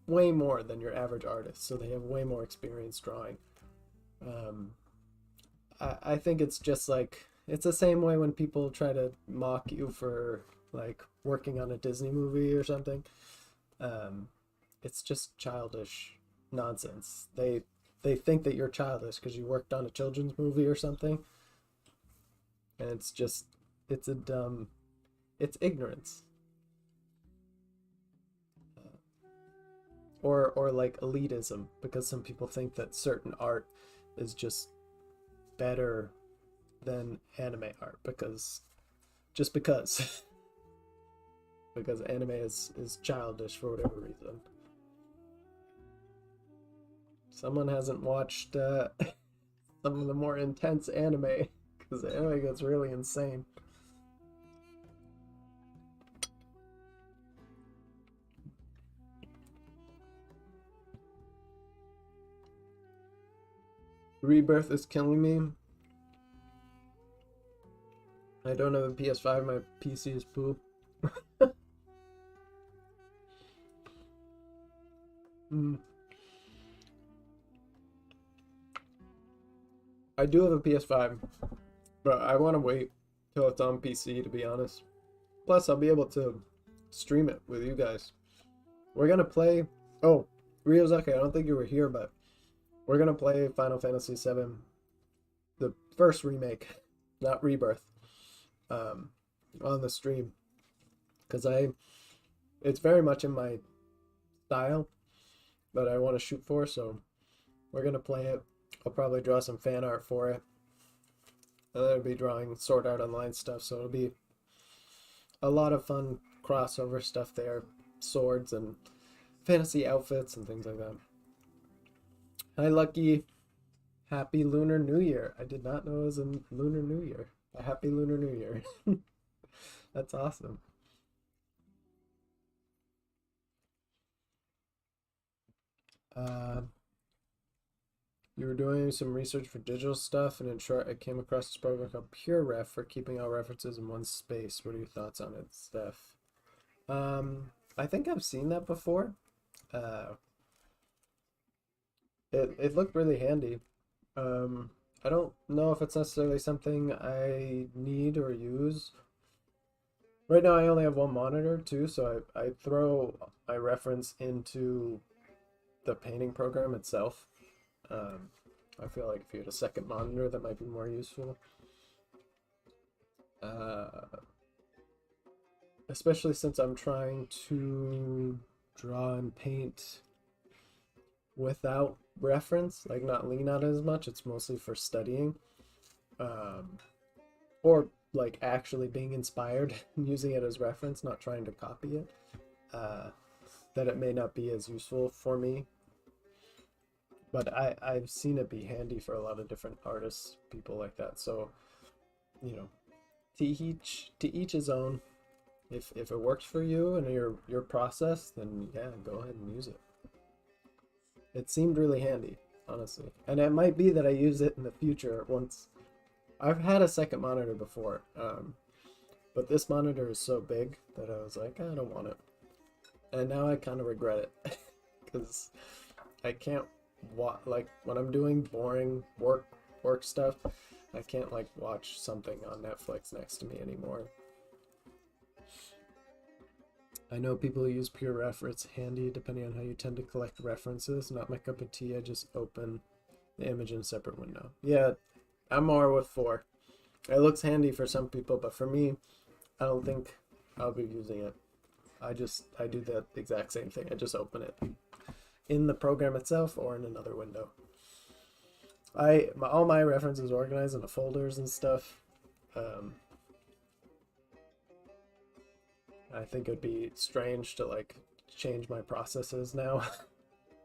way more than your average artist, so they have way more experience drawing. Um, I think it's just like it's the same way when people try to mock you for like working on a Disney movie or something. Um, it's just childish nonsense. They think that you're childish because you worked on a children's movie or something, and it's a dumb, it's ignorance. Or like elitism, because some people think that certain art is just better than anime art because because anime is childish for whatever reason. Someone hasn't watched some of the more intense anime because anime gets really insane. Rebirth is killing me. I don't have a PS5, my PC is poo. Mm. I do have a PS5, but I want to wait till it's on PC to be honest. Plus, I'll be able to stream it with you guys. we're gonna play. Oh, Ryuzaki, I don't think you were here, but we're gonna play Final Fantasy VII, the first remake, not Rebirth, um, on the stream, because it's very much in my style that I want to shoot for. So we're gonna play it. I'll probably draw some fan art for it. And then I'll be drawing Sword Art Online stuff, so it'll be a lot of fun crossover stuff there, swords and fantasy outfits and things like that. Hi, Lucky. Happy Lunar New Year. I did not know it was a Lunar New Year. A happy Lunar New Year. That's awesome. You were doing some research for digital stuff, and in short, I came across this program called PureRef for keeping all references in one space. What are your thoughts on it, Steph? I think I've seen that before. It looked really handy. I don't know if it's necessarily something I need or use. Right now, I only have one monitor too, so I throw my reference into the painting program itself. I feel like if you had a second monitor, that might be more useful. Especially since I'm trying to draw and paint without reference, like not lean out as much. It's mostly for studying, or like actually being inspired and using it as reference, not trying to copy it. That it may not be as useful for me. But I've seen it be handy for a lot of different artists, people like that. So, you know, to each his own. If it works for you and your process, then yeah, go ahead and use it. It seemed really handy, honestly. And it might be that I use it in the future once. I've had a second monitor before, but this monitor is so big that I was like, I don't want it. And now I kind of regret it because I can't like when I'm doing boring work stuff, I can't like watch something on Netflix next to me anymore. I know people who use PureRef, it's handy depending on how you tend to collect references. Not my cup of tea. I just open the image in a separate window. Yeah, I'm more with 4. It looks handy for some people, but for me, I don't think I'll be using it. I do the exact same thing. I just open it in the program itself or in another window. All my references organized into folders and stuff. I think it'd be strange to like change my processes now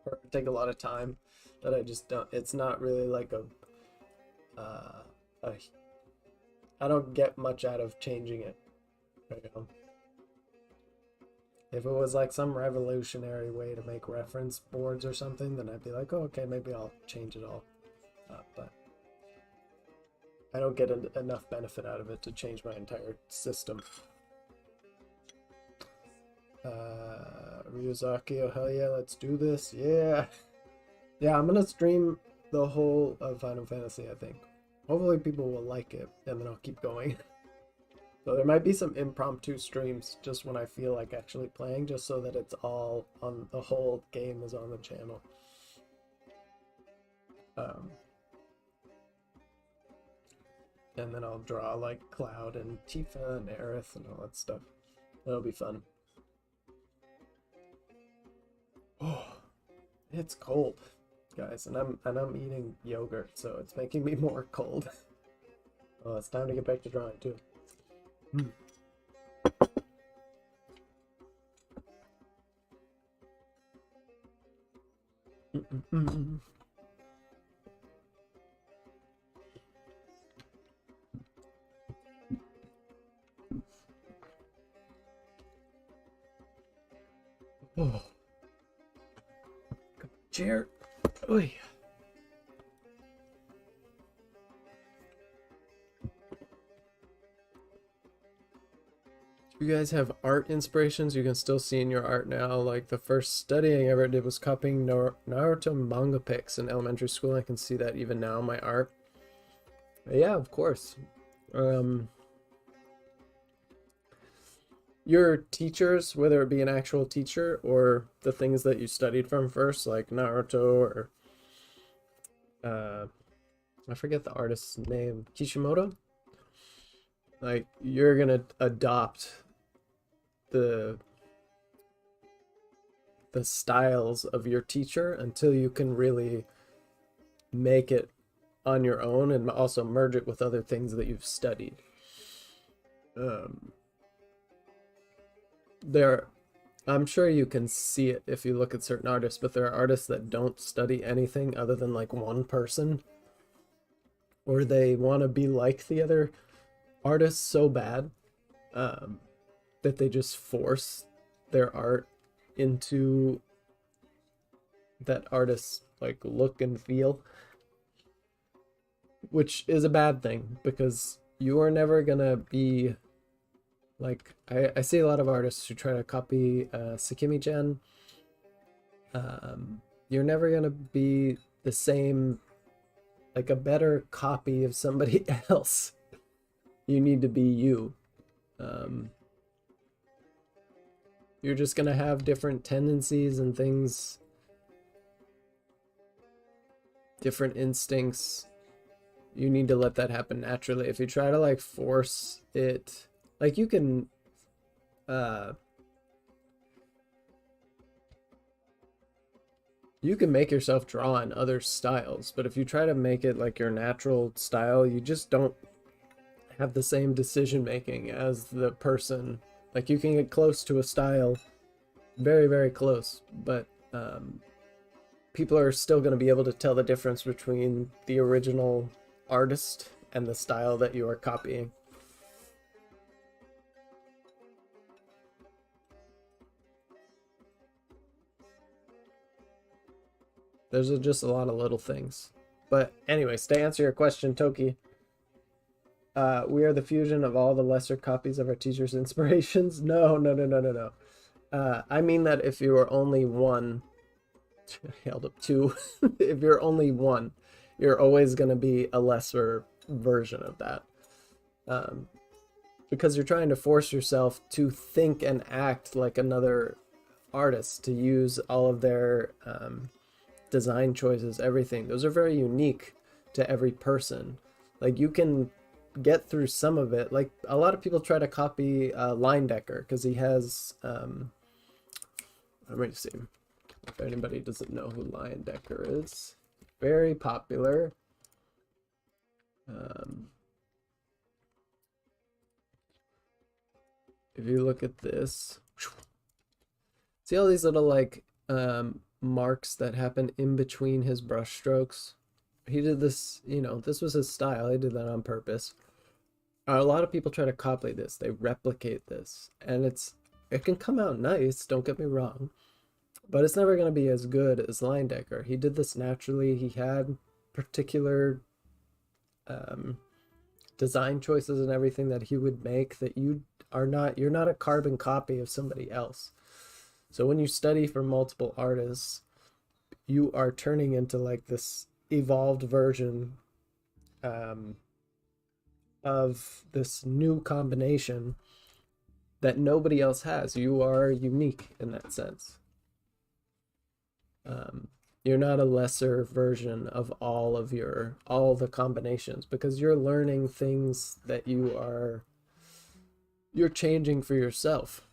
or take a lot of time that I just don't. It's not really like I don't get much out of changing it right now. If it was like some revolutionary way to make reference boards or something, then I'd be like, oh, okay, maybe I'll change it all. But I don't get enough benefit out of it to change my entire system. Ryuzaki, oh hell yeah, let's do this. Yeah. Yeah, I'm gonna stream the whole of Final Fantasy, I think. Hopefully people will like it, and then I'll keep going. So there might be some impromptu streams just when I feel like actually playing, just so that it's all on, the whole game is on the channel. And then I'll draw like Cloud and Tifa and Aerith and all that stuff. That'll be fun. Oh, it's cold, guys, and I'm eating yogurt, so it's making me more cold. Oh, it's time to get back to drawing too. Oh. Chair. Oy. You guys have art inspirations you can still see in your art now. Like the first studying I ever did was copying Naruto manga pics in elementary school. I can see that even now in my art. But yeah, of course. your teachers, whether it be an actual teacher or the things that you studied from first, like Naruto or uh, I forget the artist's name, Kishimoto. Like you're gonna adopt the the styles of your teacher until you can really make it on your own and also merge it with other things that you've studied. Um, there, I'm sure you can see it if you look at certain artists, but there are artists that don't study anything other than like one person, or they want to be like the other artists so bad um, that they just force their art into that artist's like look and feel, which is a bad thing because you are never gonna be like I see a lot of artists who try to copy Sakimi-chan. You're never gonna be the same, like a better copy of somebody else. You need to be you. Um, you're just gonna have different tendencies and things, different instincts. You need to let that happen naturally. If you try to like force it, like uh you can make yourself draw in other styles, but if you try to make it like your natural style, you just don't have the same decision making as the person. Like you can get close to a style, very, very close, but people are still going to be able to tell the difference between the original artist and the style that you are copying. There's just a lot of little things. But anyways, to answer your question, Toki, we are the fusion of all the lesser copies of our teacher's inspirations. No, no, no, no, no, no. I mean that if you are only one, I held up two. If you're only one, you're always going to be a lesser version of that. Um, because you're trying to force yourself to think and act like another artist, to use all of their design choices, everything. Those are very unique to every person. Like you can get through some of it. Like a lot of people try to copy Leyendecker because he has. Let me see if anybody doesn't know who Leyendecker is. Very popular. If you look at this, see all these little like marks that happen in between his brush strokes. He did this, you know, this was his style. He did that on purpose. A lot of people try to copy this. They replicate this, and it can come out nice, don't get me wrong, but it's never going to be as good as Leyendecker. He did this naturally. He had particular design choices and everything that he would make that you're not a carbon copy of somebody else. So when you study from multiple artists, you are turning into like this evolved version of this new combination that nobody else has. You are unique in that sense. You're not a lesser version of all the combinations because you're learning things that you're changing for yourself.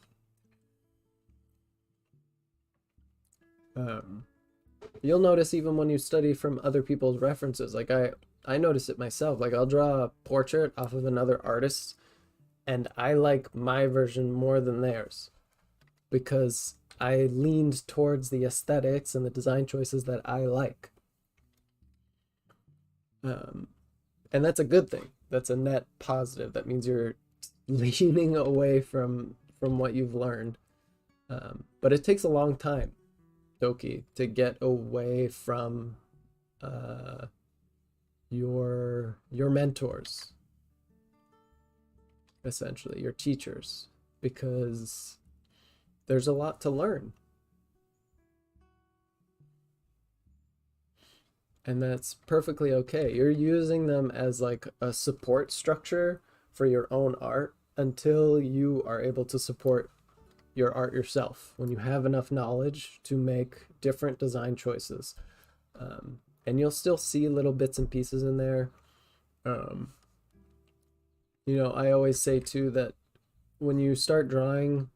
You'll notice even when you study from other people's references, like I notice it myself. Like I'll draw a portrait off of another artist and I like my version more than theirs because I leaned towards the aesthetics and the design choices that I like. And that's a good thing. That's a net positive. That means you're leaning away from what you've learned. But it takes a long time, Doki, to get away from your mentors, essentially your teachers, because there's a lot to learn. And that's perfectly okay. You're using them as like a support structure for your own art, until you are able to support your art yourself, when you have enough knowledge to make different design choices. And you'll still see little bits and pieces in there. Um, I always say too that when you start drawing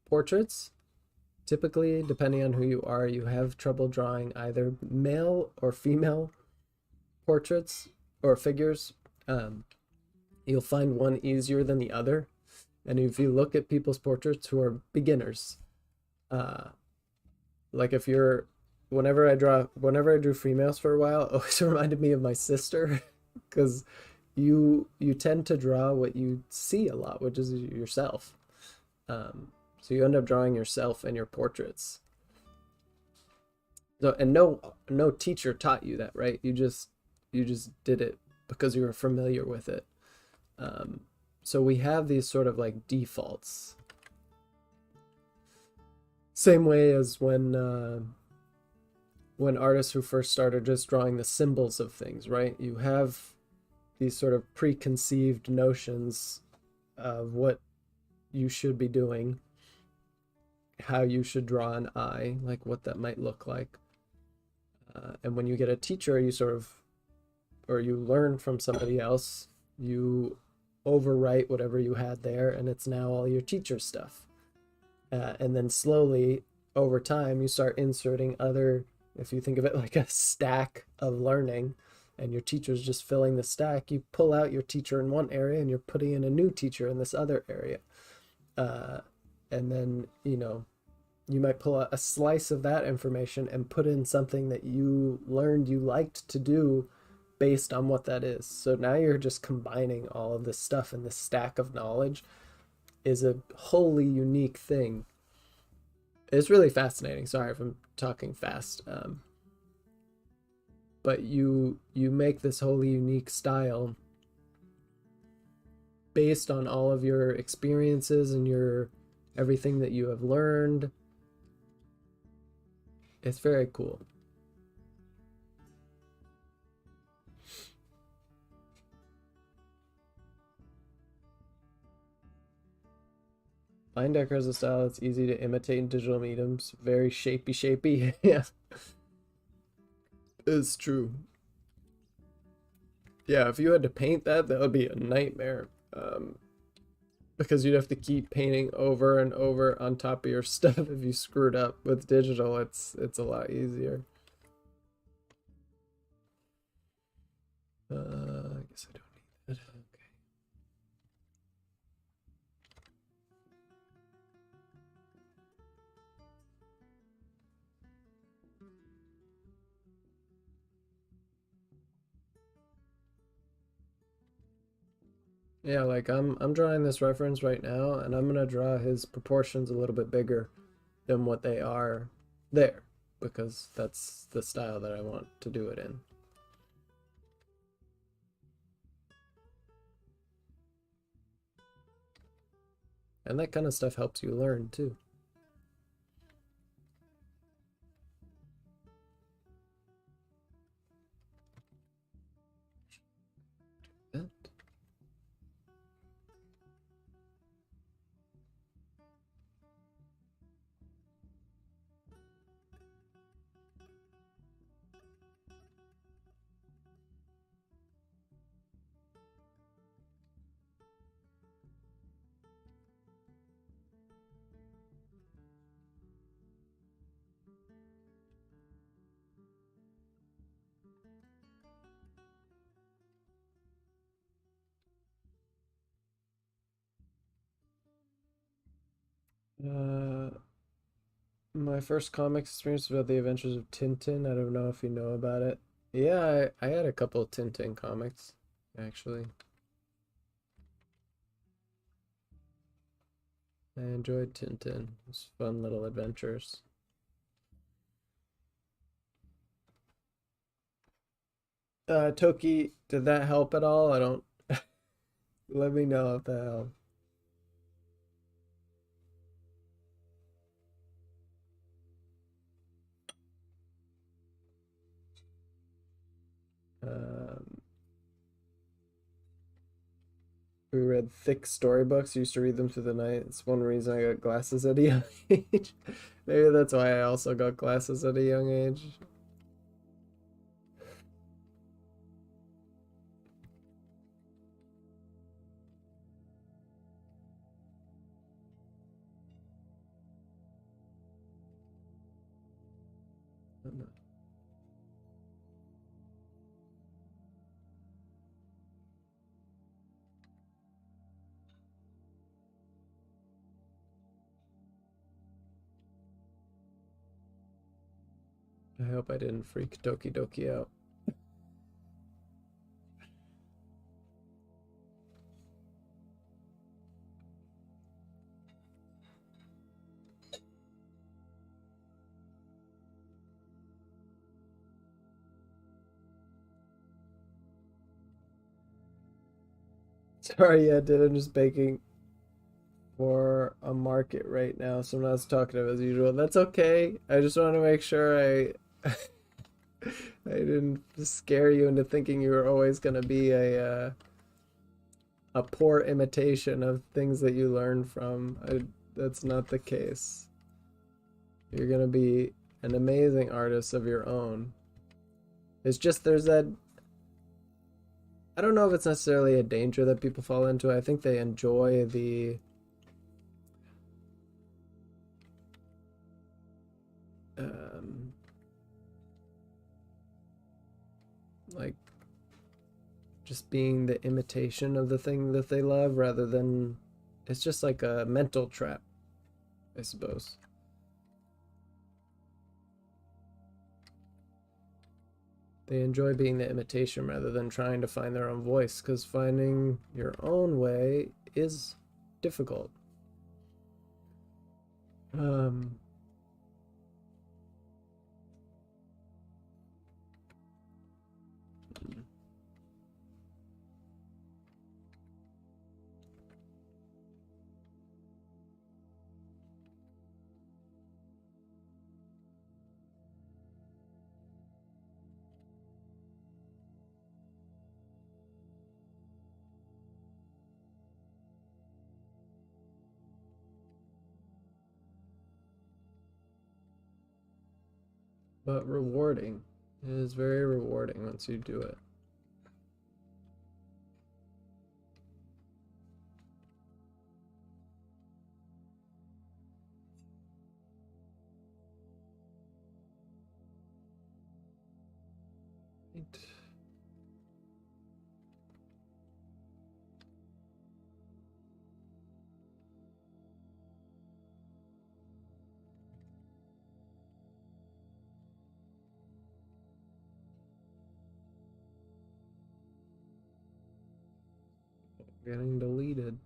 portraits, typically, depending on who you are, you have trouble drawing either male or female portraits or figures. You'll find one easier than the other. And if you look at people's portraits who are beginners, like if you're, whenever I drew females for a while, it always reminded me of my sister, because you tend to draw what you see a lot, which is yourself. So you end up drawing yourself and your portraits. So, and no teacher taught you that, right? You just did it because you were familiar with it. So we have these sort of like defaults. Same way as when artists who first started just drawing the symbols of things, right? You have these sort of preconceived notions of what you should be doing, how you should draw an eye, like what that might look like. And when you get a teacher, you sort of, or you learn from somebody else, you overwrite whatever you had there, and it's now all your teacher stuff. And then slowly, over time, you start inserting other, if you think of it like a stack of learning, and your teacher's just filling the stack, you pull out your teacher in one area and you're putting in a new teacher in this other area. And then, you might pull out a slice of that information and put in something that you learned you liked to do based on what that is. So now you're just combining all of this stuff, and this stack of knowledge is a wholly unique thing. It's really fascinating. Sorry if I'm talking fast. But you make this wholly unique style based on all of your experiences and your everything that you have learned. It's very cool. Linedecker has a style that's easy to imitate in digital mediums. Very shapy. Yeah. It's true. Yeah, if you had to paint that would be a nightmare. Because you'd have to keep painting over and over on top of your stuff if you screwed up. With digital, it's a lot easier. I guess I don't need that. Okay. Yeah, like I'm drawing this reference right now, and I'm gonna draw his proportions a little bit bigger than what they are there, because that's the style that I want to do it in. And that kind of stuff helps you learn too. My first comics experience was about the adventures of Tintin. I don't know if you know about it. Yeah, I had a couple of Tintin comics, actually. I enjoyed Tintin. It was fun little adventures. Toki, did that help at all? I don't. Let me know if that helped. Um, We read thick storybooks. Used to read them through the night. It's one reason I got glasses at a young age. Maybe that's why I also got glasses at a young age. I hope I didn't freak Doki Doki out. Sorry, yeah, dude, I'm just baking for a market right now, so I'm not as talkative as usual. That's okay. I just want to make sure I I didn't scare you into thinking you were always gonna be a poor imitation of things that you learn from. That's not the case. You're gonna be an amazing artist of your own. It's just there's that. I don't know if it's necessarily a danger that people fall into. I think they enjoy the um, like just being the imitation of the thing that they love rather than it's just like a mental trap, I suppose. They enjoy being the imitation rather than trying to find their own voice because finding your own way is difficult. Um, but rewarding. It is very rewarding once you do it. Right. Getting deleted.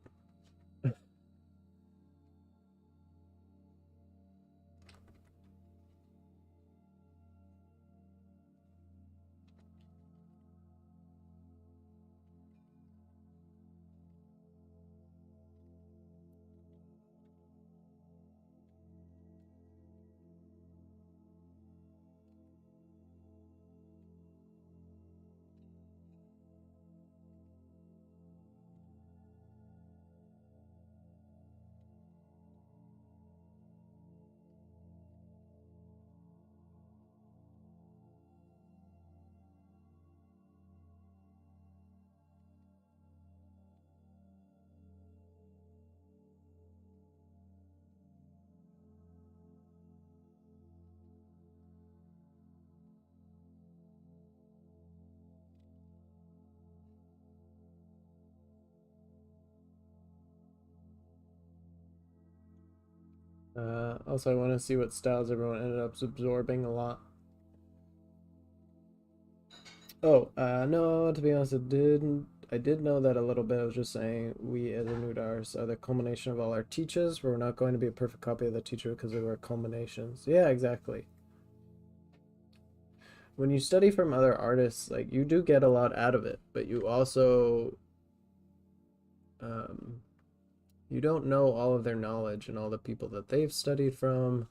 Also, I want to see what styles everyone ended up absorbing a lot. Oh, no, to be honest, it didn't. I did know that a little bit. I was just saying we as a new artists are the culmination of all our teachers. We're not going to be a perfect copy of the teacher because we were culminations. Yeah, exactly. When you study from other artists, like you do get a lot out of it, but you also um, you don't know all of their knowledge and all the people that they've studied from.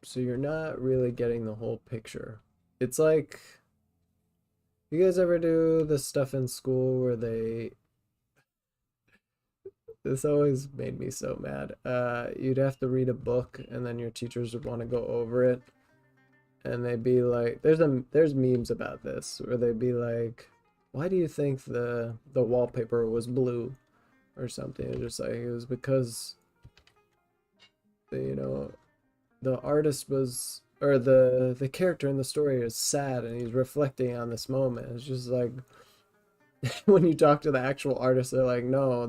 So you're not really getting the whole picture. It's like You guys ever do the stuff in school where they this always made me so mad. You'd have to read a book and then your teachers would want to go over it and they'd be like there's memes about this where they'd be like, why do you think the wallpaper was blue or something? It's just like it was because the the artist was or the character in the story is sad and he's reflecting on this moment. It's just like when you talk to the actual artist, they're like, no,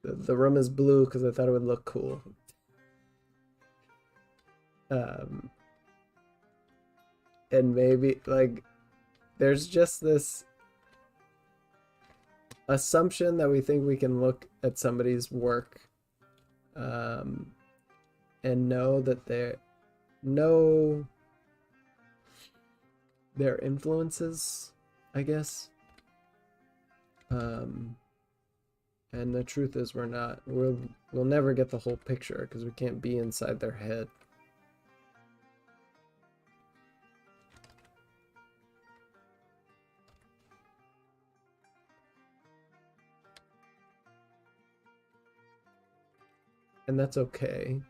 the room is blue because I thought it would look cool. Um, and maybe like there's just this assumption that we think we can look at somebody's work um, and know that know their influences, I guess. Um, and the truth is we're not. We'll never get the whole picture because we can't be inside their head. And that's okay.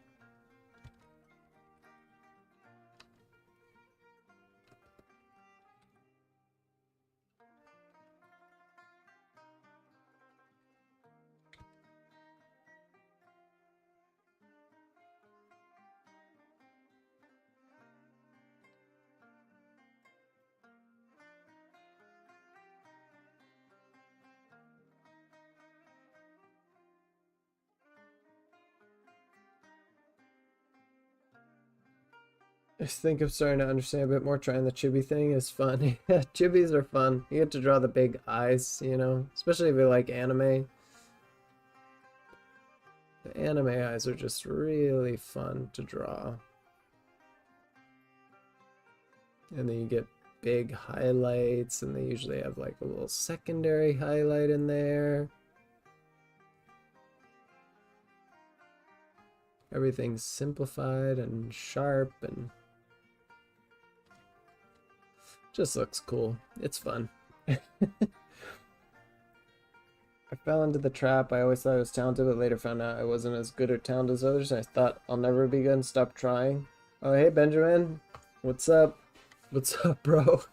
I think I'm starting to understand a bit more. Trying the chibi thing is fun. Yeah, chibis are fun. You get to draw the big eyes, especially if you like anime. The anime eyes are just really fun to draw. And then you get big highlights, and they usually have like a little secondary highlight in there. Everything's simplified and sharp and just looks cool. It's fun. I fell into the trap. I always thought I was talented, but later found out I wasn't as good or talented as others. And I thought I'll never be good and stop trying. Oh, hey, Benjamin. What's up? What's up, bro?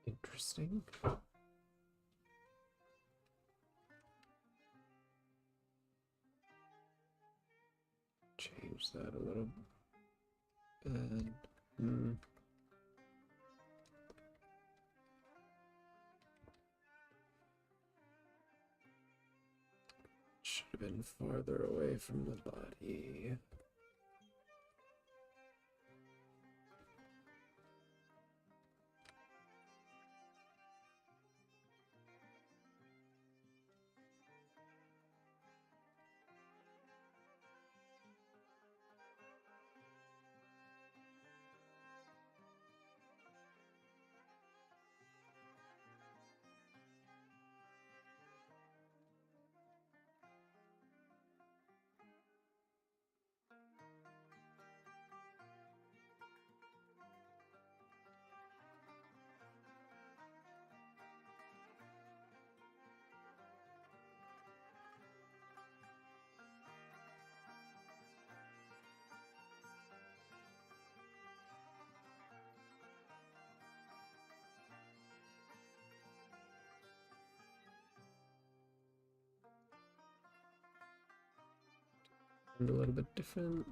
Interesting. Change that a little bit. Should have been farther away from the body. And a little bit different.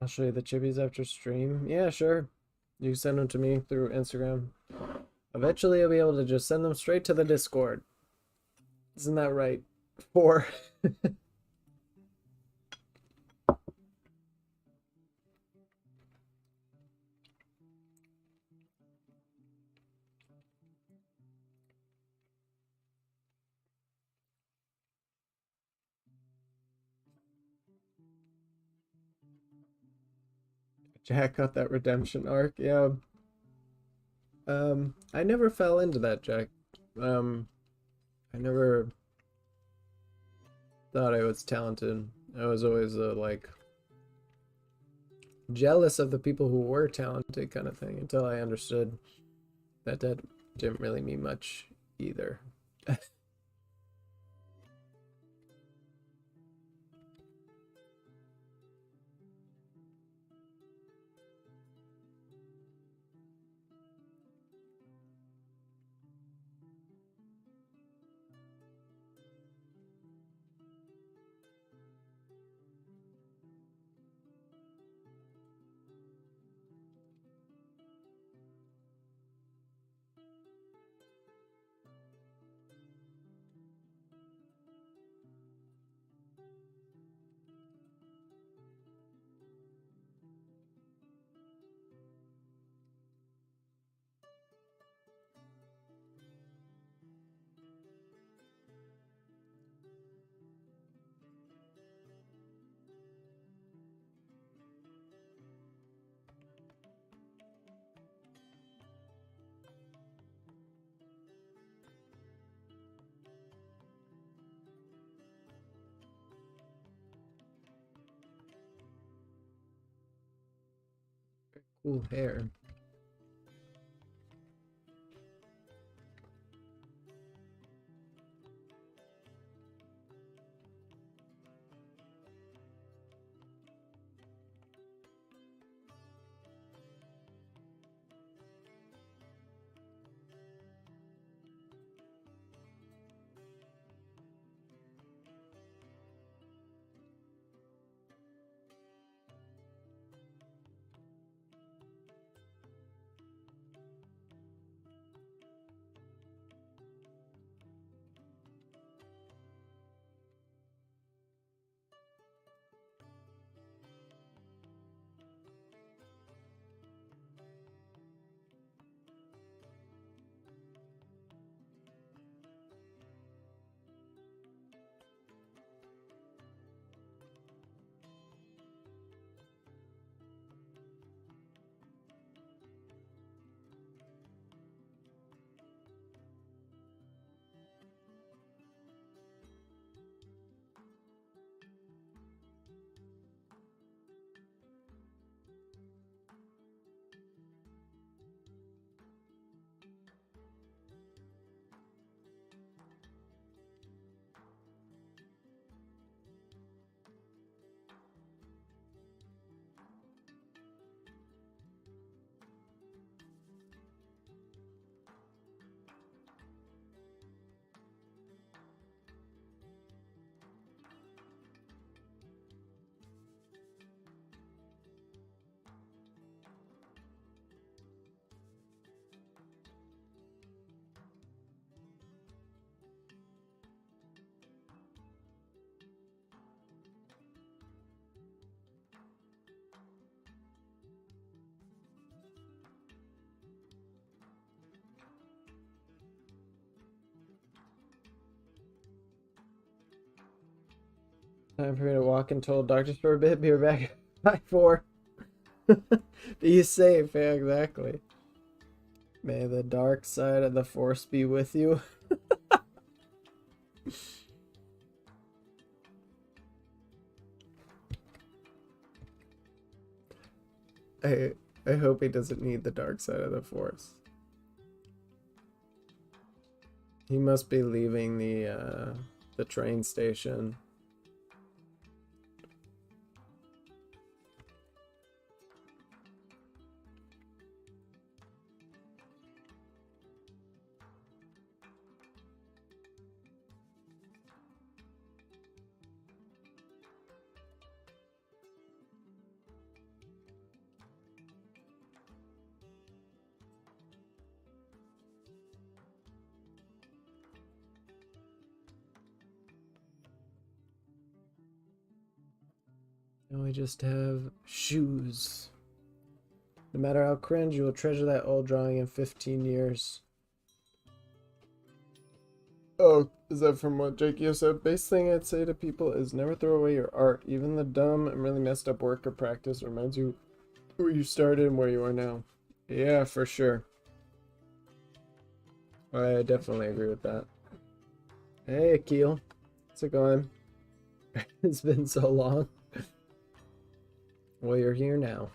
I'll show you the chibis after stream. Yeah, sure. You send them to me through Instagram. Eventually, I'll be able to just send them straight to the Discord. Isn't that right? 4. Jack got that redemption arc. Yeah. I never fell into that, Jack. I never thought I was talented. I was always like jealous of the people who were talented, kind of thing, until I understood that that didn't really mean much either. Cool hair. Time for me to walk into a doctor's for a bit. Be right back. Bye, 4. Be safe. Yeah, exactly. May the dark side of the force be with you. I I hope he doesn't need the dark side of the force. He must be leaving the train station. Now we just have shoes. No matter how cringe, you will treasure that old drawing in 15 years. Oh, is that from what Jakey said? Base thing I'd say to people is never throw away your art. Even the dumb and really messed up work or practice reminds you where you started and where you are now. Yeah, for sure. I definitely agree with that. Hey, Akil. How's it going? It's been so long. Well, you're here now.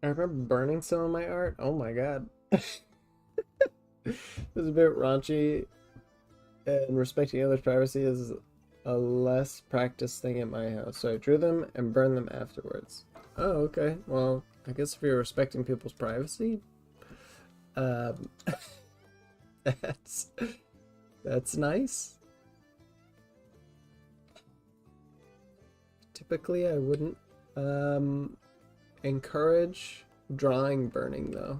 I remember burning some of my art. Oh my god. It was a bit raunchy, and respecting others' privacy is a less practiced thing at my house. So I drew them and burned them afterwards. Oh, okay. Well, I guess if you're respecting people's privacy, um, that's that's nice. Typically, I wouldn't encourage drawing burning though.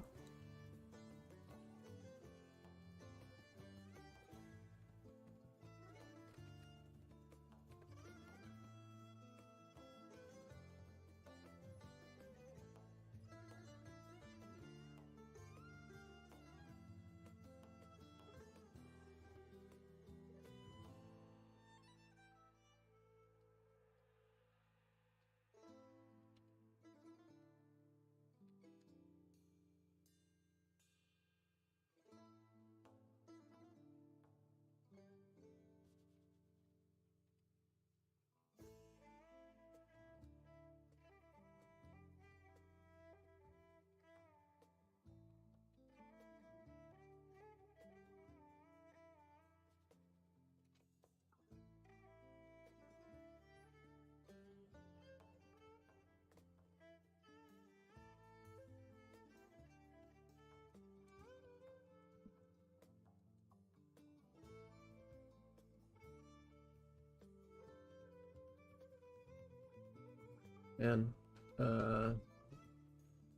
And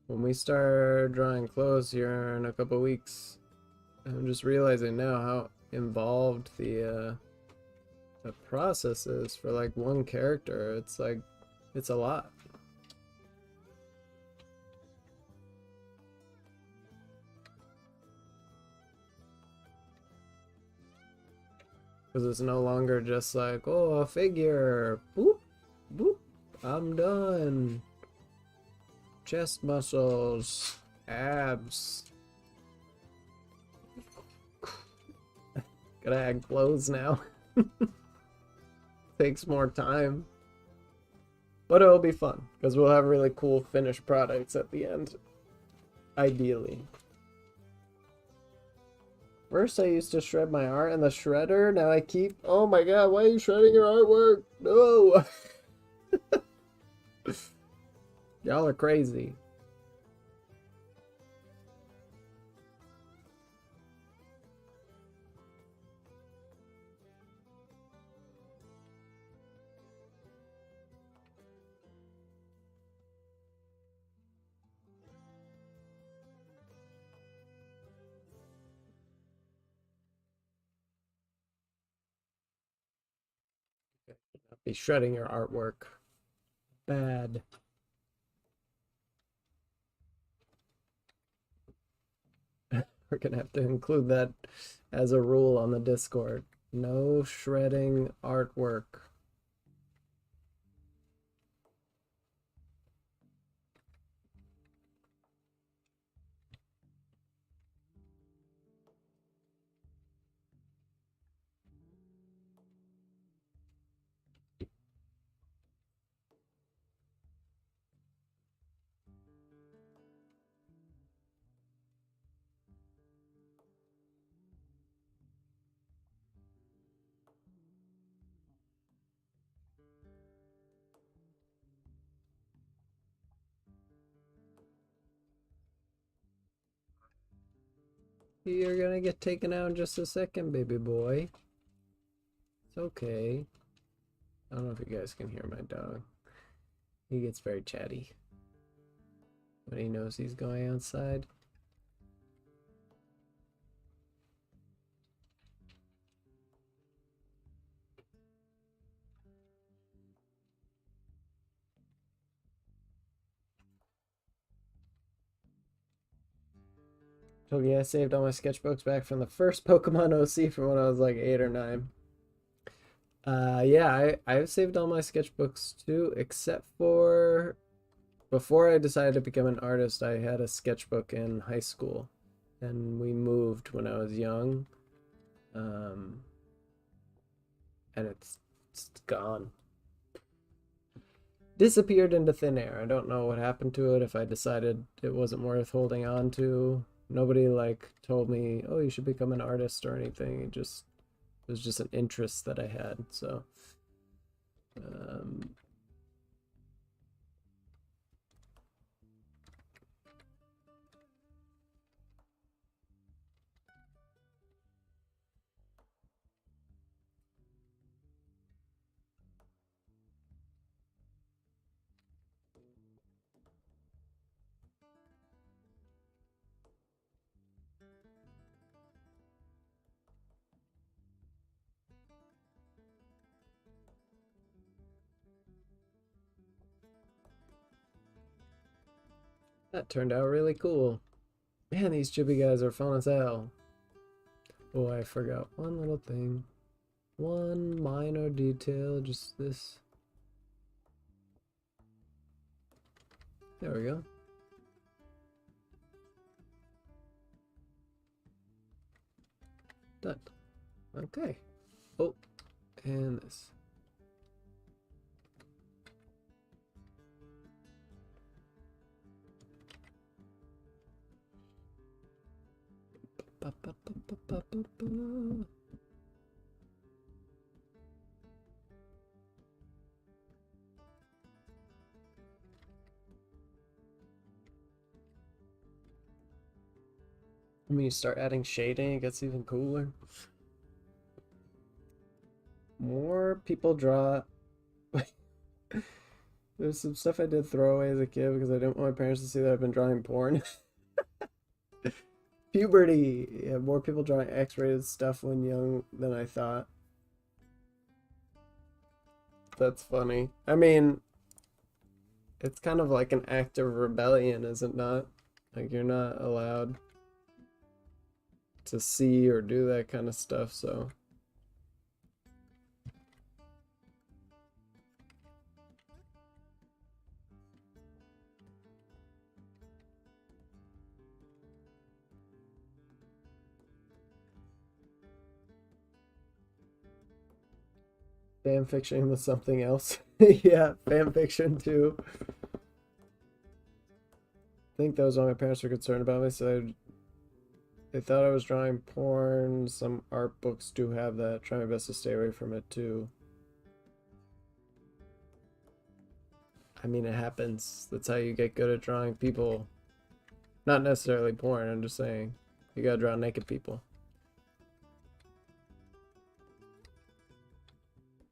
when we start drawing clothes here in a couple weeks, I'm just realizing now how involved the process is for like one character. It's like it's a lot. Because it's no longer just like, oh, a figure, boop, boop, I'm done. Chest muscles, abs. Gotta add clothes now. Takes more time. But it'll be fun, because we'll have really cool finished products at the end. Ideally. First, I used to shred my art in the shredder. Now I keep. Oh my god, why are you shredding your artwork? No! Y'all are crazy. Be shredding your artwork. Bad. We're gonna have to include that as a rule on the Discord. No shredding artwork. You're gonna get taken out in just a second, baby boy. It's okay. I don't know if you guys can hear my dog. He gets very chatty when he knows he's going outside. So yeah, I saved all my sketchbooks back from the first Pokemon OC from when I was like 8 or 9. Yeah, I've saved all my sketchbooks too, except for before I decided to become an artist, I had a sketchbook in high school, and we moved when I was young, and it's gone. Disappeared into thin air. I don't know what happened to it, if I decided it wasn't worth holding on to. Nobody like told me, oh, you should become an artist or anything. It was just an interest that I had. So that turned out really cool. Man, these chibi guys are fun as hell. Oh, I forgot one little thing. One minor detail, just this. There we go. Done. Okay. Oh, and this. Ba, ba, ba, ba, ba, ba, ba. When you start adding shading, it gets even cooler. More people draw. There's some stuff I did throw away as a kid because I didn't want my parents to see that I've been drawing porn. Puberty! Yeah, more people drawing X-rated stuff when young than I thought. That's funny. I mean, it's kind of like an act of rebellion, is it not? Like, you're not allowed to see or do that kind of stuff, so. Fan fiction was something else. Yeah, fan fiction too. I think that was what my parents were concerned about me, so They thought I was drawing porn. Some art books do have that. Try my best to stay away from it too. I mean, it happens. That's how you get good at drawing people. Not necessarily porn, I'm just saying. You gotta draw naked people.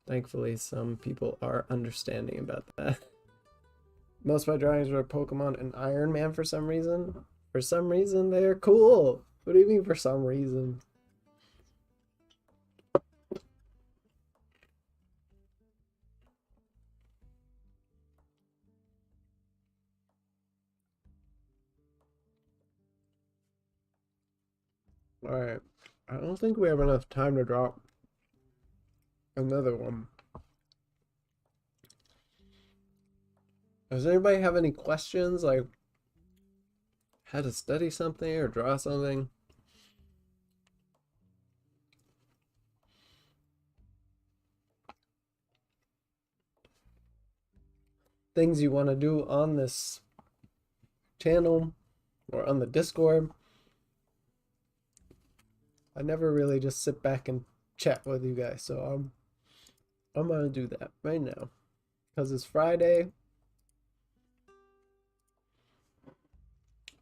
Thankfully, some people are understanding about that. Most of my drawings were Pokemon and Iron Man for some reason. For some reason, they're cool. What do you mean for some reason? Alright. I don't think we have enough time to draw another one. Does anybody have any questions? Like, how to study something or draw something? Things you want to do on this channel or on the Discord? I never really just sit back and chat with you guys, so I'm gonna do that right now because it's Friday.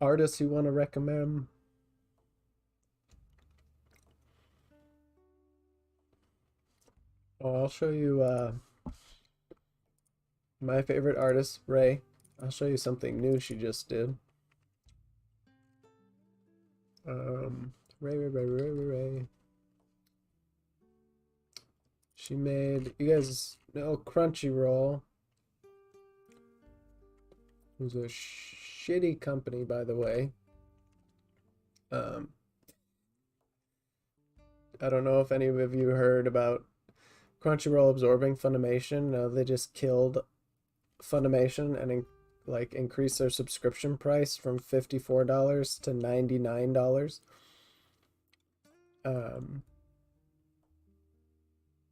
Artists you want to recommend? Oh, I'll show you my favorite artist, Ray. I'll show you something new she just did. Ray. She made, you guys know Crunchyroll, who's a shitty company, by the way. I don't know if any of you heard about Crunchyroll absorbing Funimation. No, they just killed Funimation and like increased their subscription price from $54 to $99.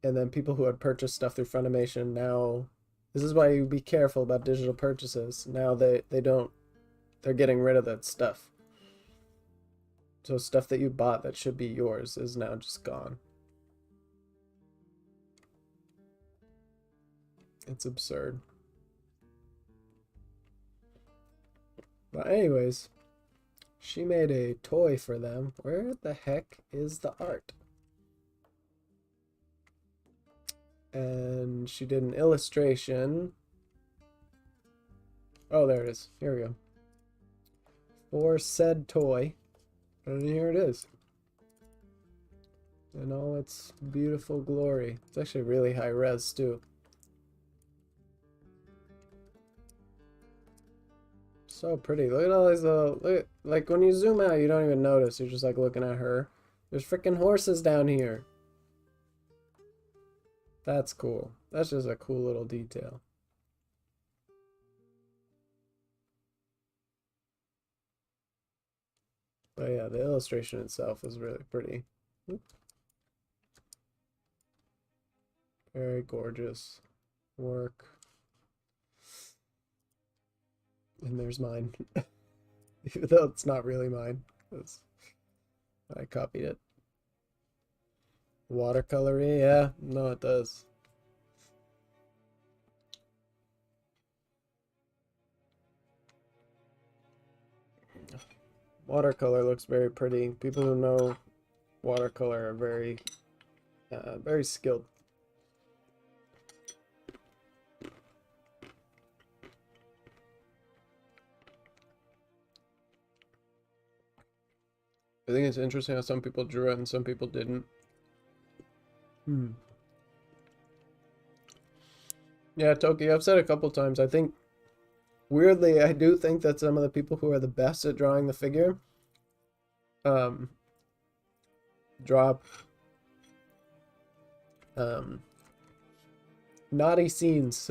And then people who had purchased stuff through Funimation now, this is why you be careful about digital purchases. Now they're getting rid of that stuff. So stuff that you bought that should be yours is now just gone. It's absurd. But anyways, she made a toy for them. Where the heck is the art? And she did an illustration. Oh, there it is. Here we go. For said toy. And here it is. In all its beautiful glory. It's actually really high res too. So pretty. Look at all these little, like when you zoom out, you don't even notice. You're just like looking at her. There's freaking horses down here. That's cool. That's just a cool little detail. But yeah, the illustration itself is really pretty. Very gorgeous work. And there's mine. Even though it's not really mine, because I copied it. Watercolory, yeah, no, it does. Watercolor looks very pretty. People who know watercolor are very, very skilled. I think it's interesting how some people drew it and some people didn't. Yeah, Toki, I've said a couple times, I think, weirdly, I do think that some of the people who are the best at drawing the figure, draw, naughty scenes.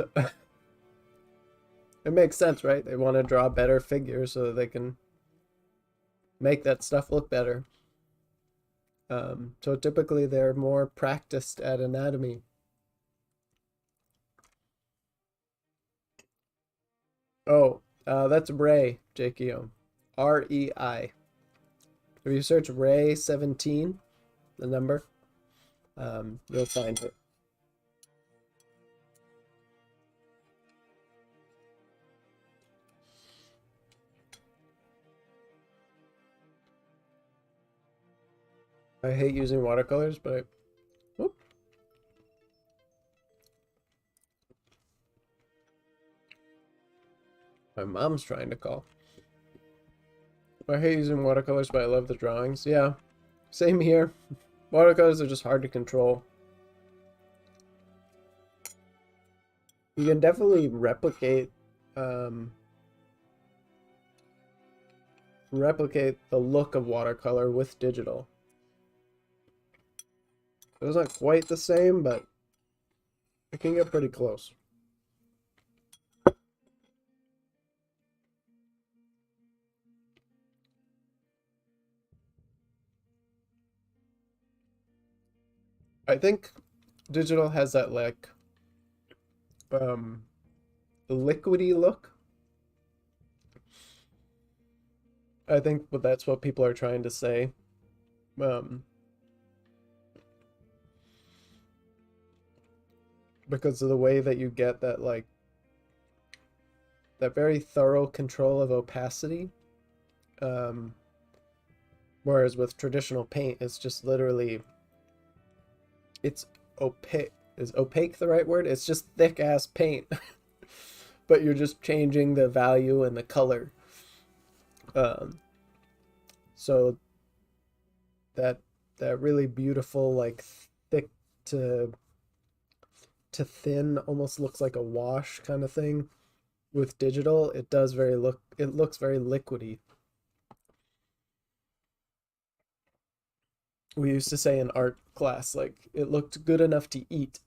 It makes sense, right? They want to draw better figures so that they can make that stuff look better. So typically they're more practiced at anatomy. Oh, that's Ray, Jakio. R-E-I. If you search Ray 17, the number, you'll find it. I hate using watercolors, but whoop. My mom's trying to call. I hate using watercolors, but I love the drawings. Yeah, same here. Watercolors are just hard to control. You can definitely replicate the look of watercolor with digital. It's not quite the same, but it can get pretty close. I think digital has that like liquidy look. I think that's what people are trying to say. Because of the way that you get that like that very thorough control of opacity. Whereas with traditional paint, it's just literally it's opaque. Is opaque the right word? It's just thick ass paint. But you're just changing the value and the color. So that really beautiful, like thick to thin, almost looks like a wash kind of thing. With digital, it looks very liquidy. We used to say in art class, like, it looked good enough to eat.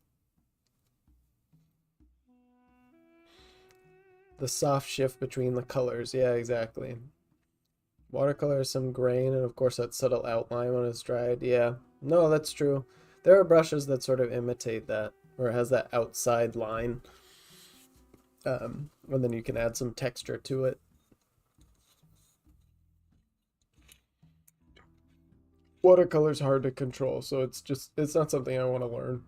The soft shift between the colors. Yeah, exactly. Watercolor is some grain, and of course that subtle outline when it's dried. Yeah, no, that's true. There are brushes that sort of imitate that, or it has that outside line. And then you can add some texture to it. Watercolor's hard to control, so it's not something I want to learn.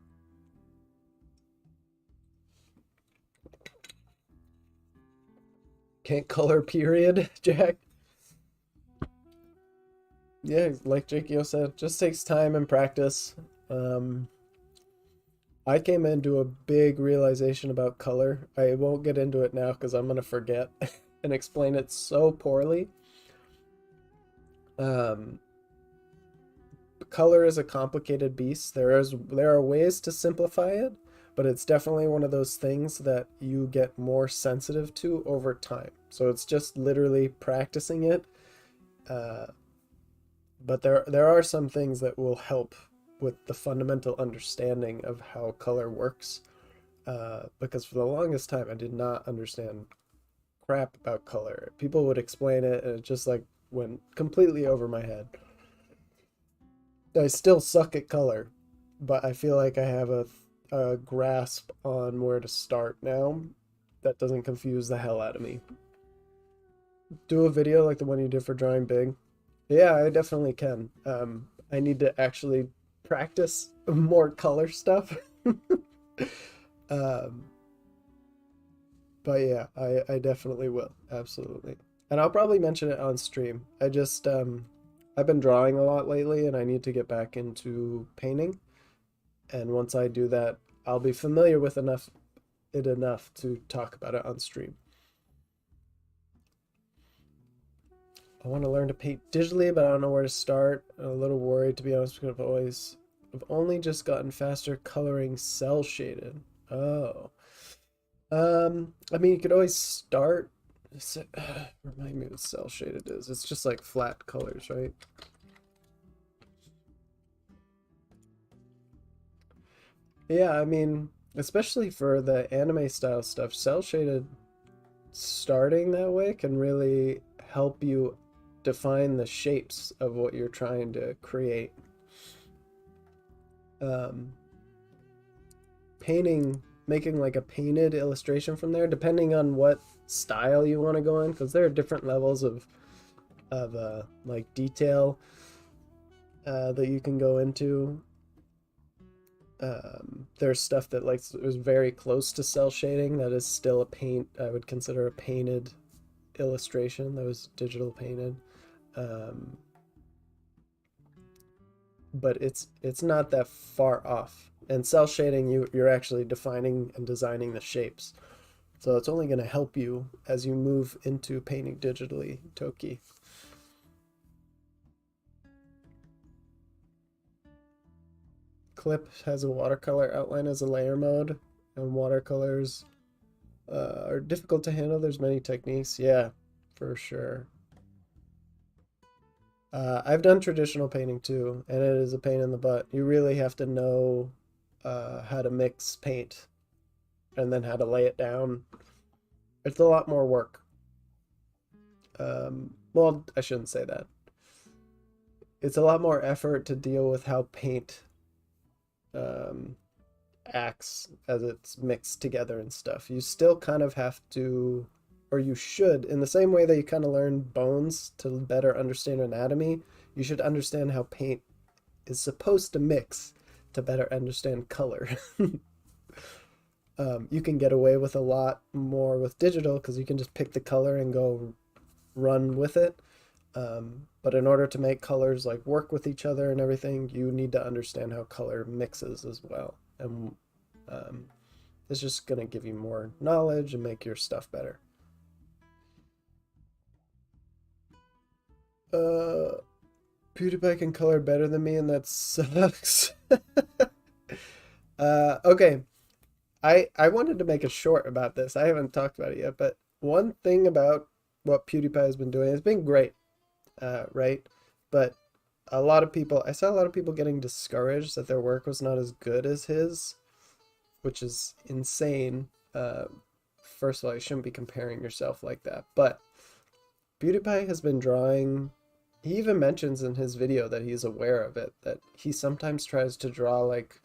Can't color, period, Jack. Yeah, like Jakio said, just takes time and practice. I came into a big realization about color. I won't get into it now because I'm gonna forget and explain it so poorly. Color is a complicated beast. There are ways to simplify it, but it's definitely one of those things that you get more sensitive to over time. So it's just literally practicing it. But there are some things that will help with the fundamental understanding of how color works. Because for the longest time, I did not understand crap about color. People would explain it, and it just like went completely over my head. I still suck at color, but I feel like I have a grasp on where to start now that doesn't confuse the hell out of me. Do a video like the one you did for drawing big. Yeah, I definitely can. I need to actually practice more color stuff. But yeah, I definitely will. Absolutely. And I'll probably mention it on stream. I've been drawing a lot lately and I need to get back into painting. And once I do that, I'll be familiar with enough to talk about it on stream. I want to learn to paint digitally, but I don't know where to start. I'm a little worried, to be honest, because I've only just gotten faster coloring cell shaded. Oh. I mean, you could always start. Remind me what cell shaded is. It's just like flat colors, right? Yeah, I mean, especially for the anime style stuff, cell shaded starting that way can really help you define the shapes of what you're trying to create. Making like a painted illustration from there, depending on what style you want to go in, because there are different levels of like detail. that you can go into. There's stuff that like is very close to cell shading that is still a paint. I would consider a painted illustration that was digital painted. Um, but it's not that far off. And cell shading, you're actually defining and designing the shapes. So it's only going to help you as you move into painting digitally, Toki. Clip has a watercolor outline as a layer mode, and watercolors are difficult to handle. There's many techniques. Yeah, for sure. I've done traditional painting too, and it is a pain in the butt. You really have to know how to mix paint and then how to lay it down. It's a lot more work. Well, I shouldn't say that. It's a lot more effort to deal with how paint um, acts as it's mixed together and stuff. You still kind of have to, or you should, in the same way that you kind of learn bones to better understand anatomy, you should understand how paint is supposed to mix to better understand color. You can get away with a lot more with digital because you can just pick the color and go run with it. But in order to make colors like work with each other and everything, you need to understand how color mixes as well. And it's just going to give you more knowledge and make your stuff better. PewDiePie can color better than me, and that sucks. Okay. I wanted to make a short about this. I haven't talked about it yet, but one thing about what PewDiePie has been doing, it's been great, right? But a lot of people, I saw a lot of people getting discouraged that their work was not as good as his, which is insane. First of all, you shouldn't be comparing yourself like that. But PewDiePie has been drawing. He even mentions in his video that he's aware of it, that he sometimes tries to draw like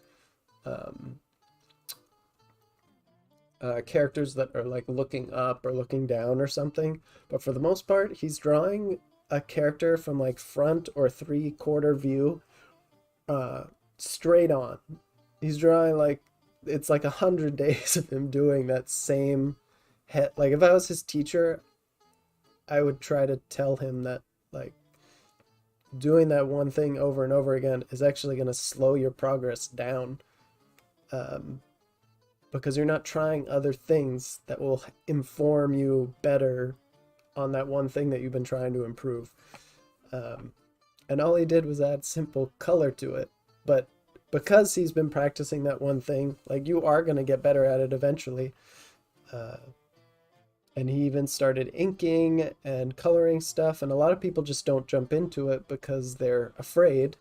characters that are like looking up or looking down or something. But for the most part, he's drawing a character from like front or 3/4 view, straight on. He's drawing like it's like 100 days of him doing that same head. Like if I was his teacher, I would try to tell him that like doing that one thing over and over again is actually going to slow your progress down. Because you're not trying other things that will inform you better on that one thing that you've been trying to improve. And all he did was add simple color to it. But because he's been practicing that one thing, like you are going to get better at it eventually. And he even started inking and coloring stuff. And a lot of people just don't jump into it because they're afraid.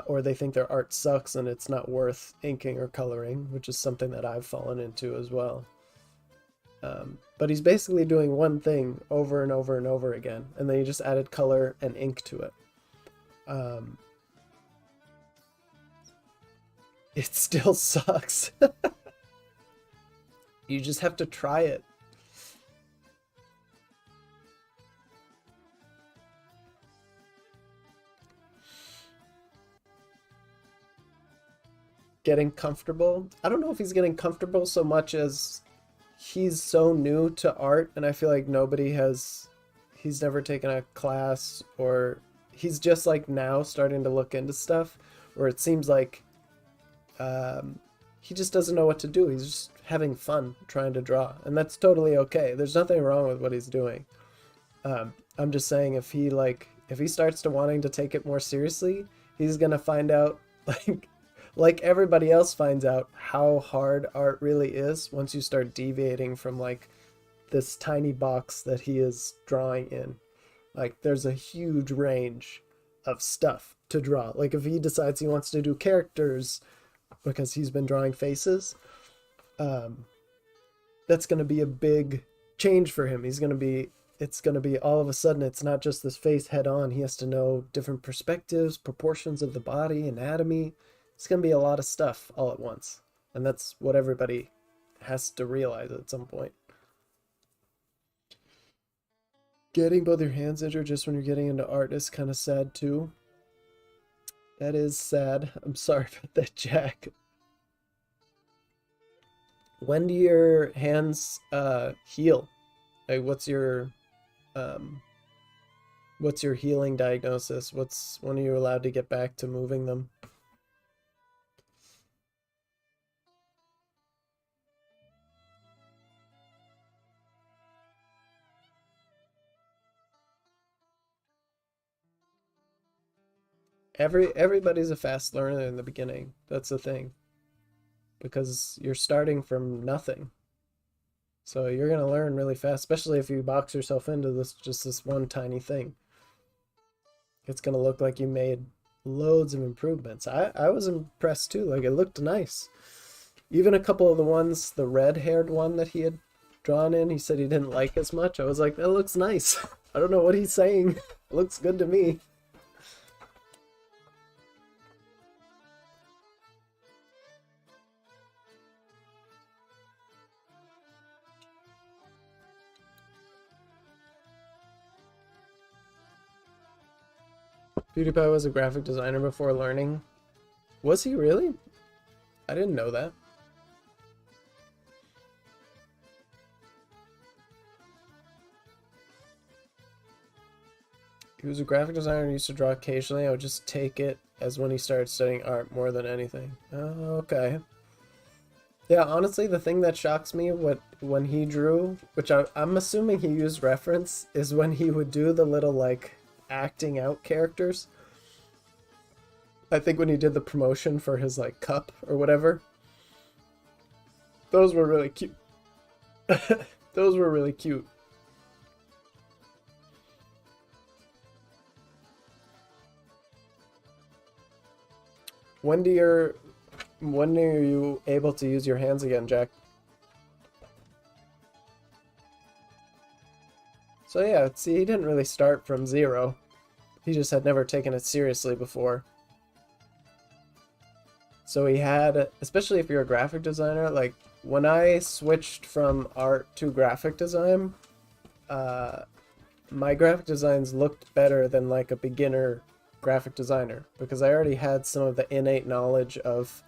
Or they think their art sucks and it's not worth inking or coloring, which is something that I've fallen into as well. But he's basically doing one thing over and over and over again, and then he just added color and ink to it. It still sucks. You just have to try it. Getting comfortable. I don't know if he's getting comfortable so much as he's so new to art, and I feel like he's never taken a class, or he's just like now starting to look into stuff where it seems like he just doesn't know what to do. He's just having fun trying to draw, and that's totally okay. There's nothing wrong with what he's doing. I'm just saying if he starts to wanting to take it more seriously, he's gonna find out like everybody else finds out how hard art really is once you start deviating from like this tiny box that he is drawing in. Like there's a huge range of stuff to draw. Like if he decides he wants to do characters because he's been drawing faces, that's going to be a big change for him. It's going to be all of a sudden, it's not just this face head on. He has to know different perspectives, proportions of the body, anatomy. It's going to be a lot of stuff all at once. And that's what everybody has to realize at some point. Getting both your hands injured just when you're getting into art is kind of sad too. That is sad. I'm sorry about that, Jack. When do your hands heal? Like um what's your healing diagnosis? When are you allowed to get back to moving them? Everybody's a fast learner in the beginning. That's the thing. Because you're starting from nothing. So you're gonna learn really fast, especially if you box yourself into this one tiny thing. It's gonna look like you made loads of improvements. I was impressed too. Like it looked nice. Even a couple of the ones, the red-haired one that he had drawn in, he said he didn't like as much. I was like, that looks nice. I don't know what he's saying. It looks good to me. PewDiePie was a graphic designer before learning. Was he really? I didn't know that. He was a graphic designer and used to draw occasionally. I would just take it as when he started studying art more than anything. Oh, okay. Yeah, honestly, the thing that shocks me when he drew, which I'm assuming he used reference, is when he would do the little like acting out characters. I think when he did the promotion for his like cup or whatever. Those were really cute. Those were really cute. When do your when are you able to use your hands again, Jack? So yeah, see, he didn't really start from zero. He just had never taken it seriously before. So he had, especially if you're a graphic designer, like when I switched from art to graphic design, uh, my graphic designs looked better than like a beginner graphic designer because I already had some of the innate knowledge of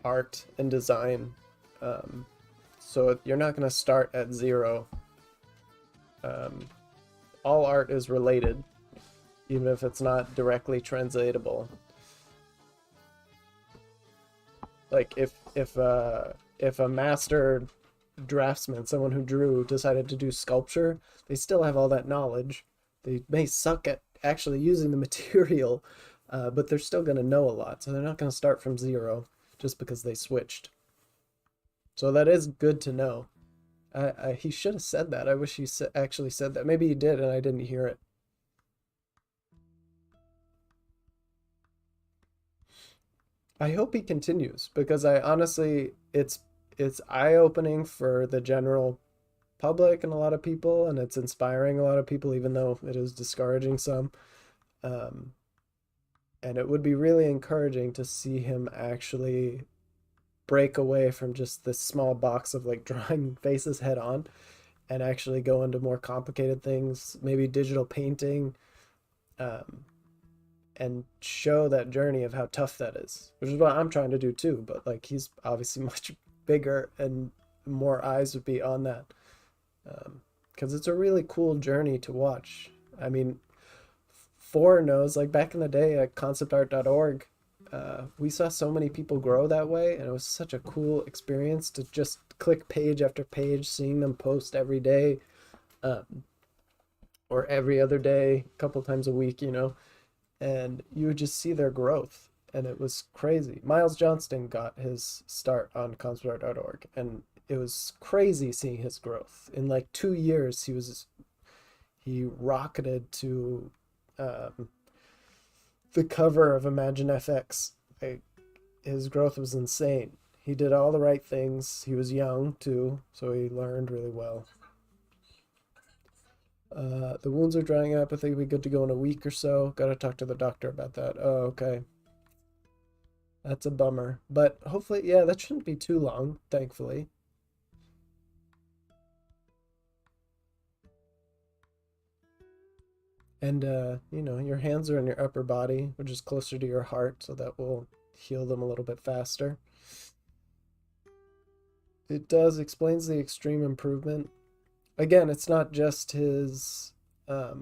art and design. Um, so you're not going to start at zero. Um, all art is related, even if it's not directly translatable. Like if a master draftsman, someone who drew, decided to do sculpture, they still have all that knowledge. They may suck at actually using the material, but they're still going to know a lot. So they're not going to start from zero just because they switched. So that is good to know. He should have said that. I wish he actually said that. Maybe he did and I didn't hear it. I hope he continues because I honestly, it's eye-opening for the general public and a lot of people, and it's inspiring a lot of people, even though it is discouraging some. Um, and it would be really encouraging to see him actually break away from just this small box of like drawing faces head on and actually go into more complicated things, maybe digital painting, um, and show that journey of how tough that is, which is what I'm trying to do too. But like he's obviously much bigger and more eyes would be on that because it's a really cool journey to watch. I mean, four knows like back in the day at conceptart.org, we saw so many people grow that way, and it was such a cool experience to just click page after page, seeing them post every day, um, or every other day, a couple times a week, you know, and you would just see their growth, and it was crazy. Miles Johnston got his start on conceptart.org, and it was crazy seeing his growth. In like 2 years, he rocketed to um, the cover of Imagine FX. Like, his growth was insane. He did all the right things. He was young too, so he learned really well. The wounds are drying up. I think we'll be good to go in a week or so. Gotta talk to the doctor about that. Oh, okay. That's a bummer. But hopefully, yeah, that shouldn't be too long, thankfully. And, your hands are in your upper body, which is closer to your heart, so that will heal them a little bit faster. It does explains the extreme improvement. Again, it's not just his. I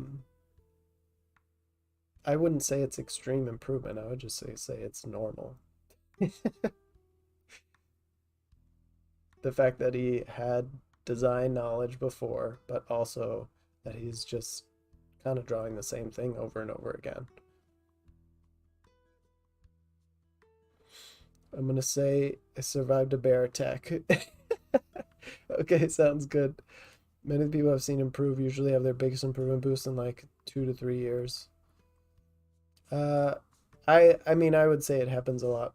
wouldn't say it's extreme improvement. I would just say it's normal. The fact that he had design knowledge before, but also that he's just kind of drawing the same thing over and over again. I'm gonna say I survived a bear attack. Okay, sounds good. Many people I've seen improve usually have their biggest improvement boost in like 2 to 3 years. Uh, I mean, I would say it happens a lot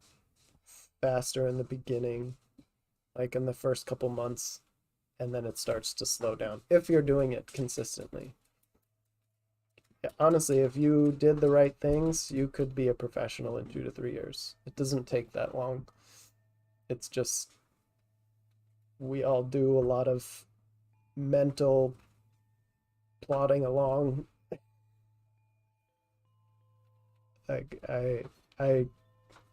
faster in the beginning, like in the first couple months, and then it starts to slow down if you're doing it consistently. Yeah, honestly, if you did the right things, you could be a professional in 2 to 3 years. It doesn't take that long. It's just we all do a lot of mental plodding along. Like I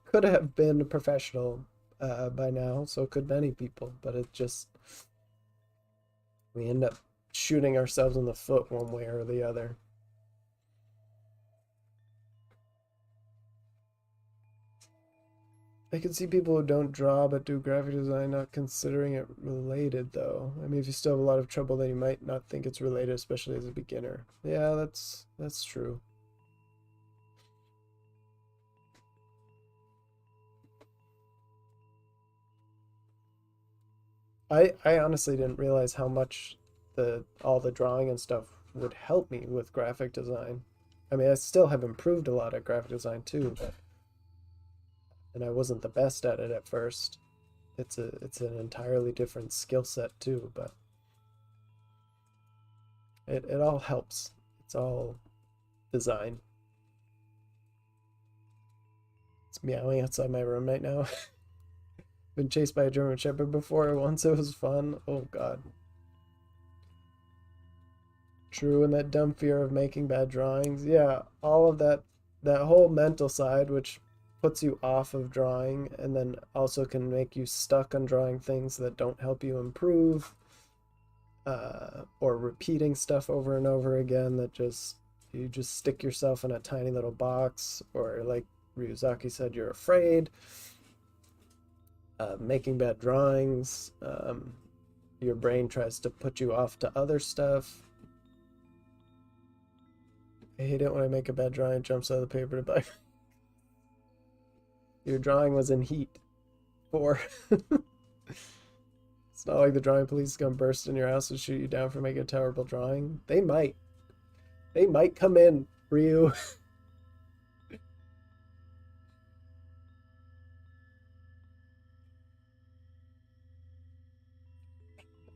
could have been a professional by now, so could many people, but it just we end up shooting ourselves in the foot one way or the other. I can see people who don't draw but do graphic design not considering it related though. I mean, if you still have a lot of trouble, then you might not think it's related, especially as a beginner. Yeah, that's true. I honestly didn't realize how much the all the drawing and stuff would help me with graphic design. I mean, I still have improved a lot at graphic design too, but and I wasn't the best at it at first. It's an entirely different skill set too, but it all helps. It's all design. It's meowing outside my room right now. Been chased by a German Shepherd before. Once it was fun. Oh God. True, and that dumb fear of making bad drawings. Yeah, all of that whole mental side, which puts you off of drawing and then also can make you stuck on drawing things that don't help you improve, or repeating stuff over and over again that just you just stick yourself in a tiny little box, or like Ryuzaki said, you're afraid making bad drawings. Your brain tries to put you off to other stuff. I hate it when I make a bad drawing, it jumps out of the paper to buy. Your drawing was in heat. 4. It's not like the drawing police is gonna burst in your house and shoot you down for making a terrible drawing. They might. They might come in, Ryu.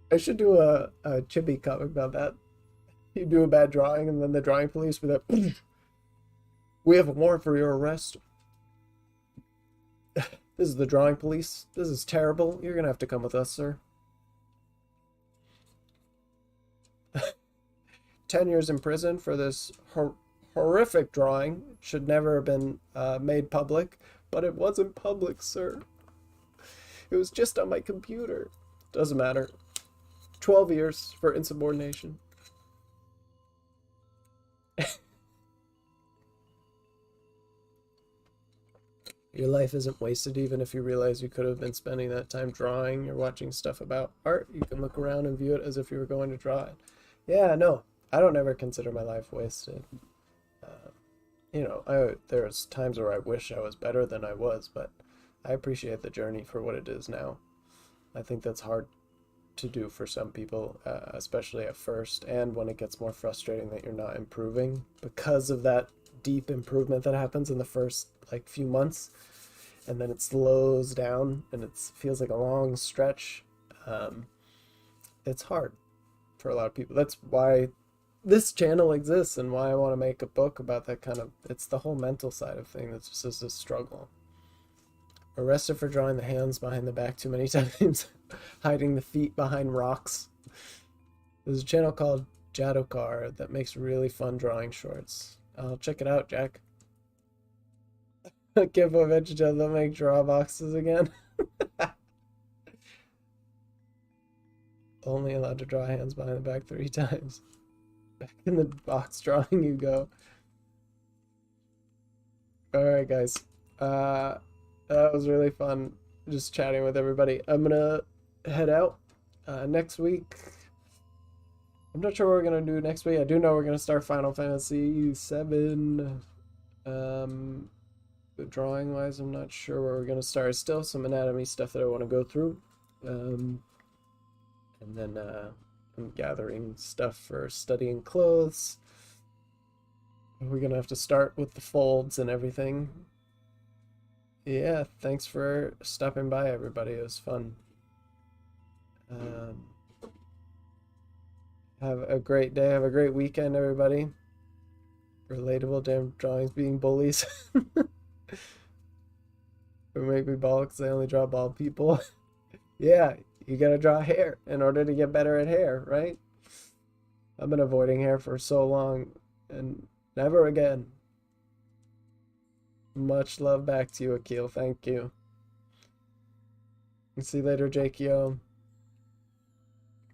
I should do a chibi comic about that. You do a bad drawing and then the drawing police be like, we have a warrant for your arrest. This is the drawing police. This is terrible. You're gonna have to come with us, sir. 10 years in prison for this horrific drawing. Should never have been made public, but it wasn't public, sir. It was just on my computer. Doesn't matter. 12 years for insubordination. Your life isn't wasted even if you realize you could have been spending that time drawing or watching stuff about art. You can look around and view it as if you were going to draw it. Yeah, no, I don't ever consider my life wasted. There's times where I wish I was better than I was, but I appreciate the journey for what it is now. I think that's hard to do for some people, especially at first, and when it gets more frustrating that you're not improving because of that deep improvement that happens in the first like few months, and then it slows down and it feels like a long stretch. It's hard for a lot of people. That's why this channel exists and why I want to make a book about that kind of, it's the whole mental side of things that's just a struggle. Arrested for drawing the hands behind the back too many times, hiding the feet behind rocks. There's a channel called Jadokar that makes really fun drawing shorts. I'll check it out, Jack. Give a vegetable that make draw boxes again. Only allowed to draw hands behind the back 3 times. Back in the box drawing you go. Alright guys. That was really fun just chatting with everybody. I'm gonna head out. Next week, I'm not sure what we're gonna do next week. I do know we're gonna start Final Fantasy VII. Drawing wise, I'm not sure where we're gonna start. Still some anatomy stuff that I want to go through. And then I'm gathering stuff for studying clothes. We're gonna have to start with the folds and everything. Yeah, thanks for stopping by, everybody. It was fun. Have a great day. Have a great weekend, everybody. Relatable damn drawings being bullies. Or maybe bald because they only draw bald people. Yeah, you gotta draw hair in order to get better at hair, right? I've been avoiding hair for so long and never again. Much love back to you, Akil. Thank you. See you later, Jakio.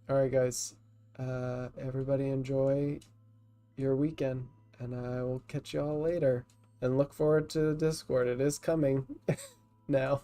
Alright, guys. Everybody enjoy your weekend, and I will catch y'all later. And look forward to Discord. It is coming now.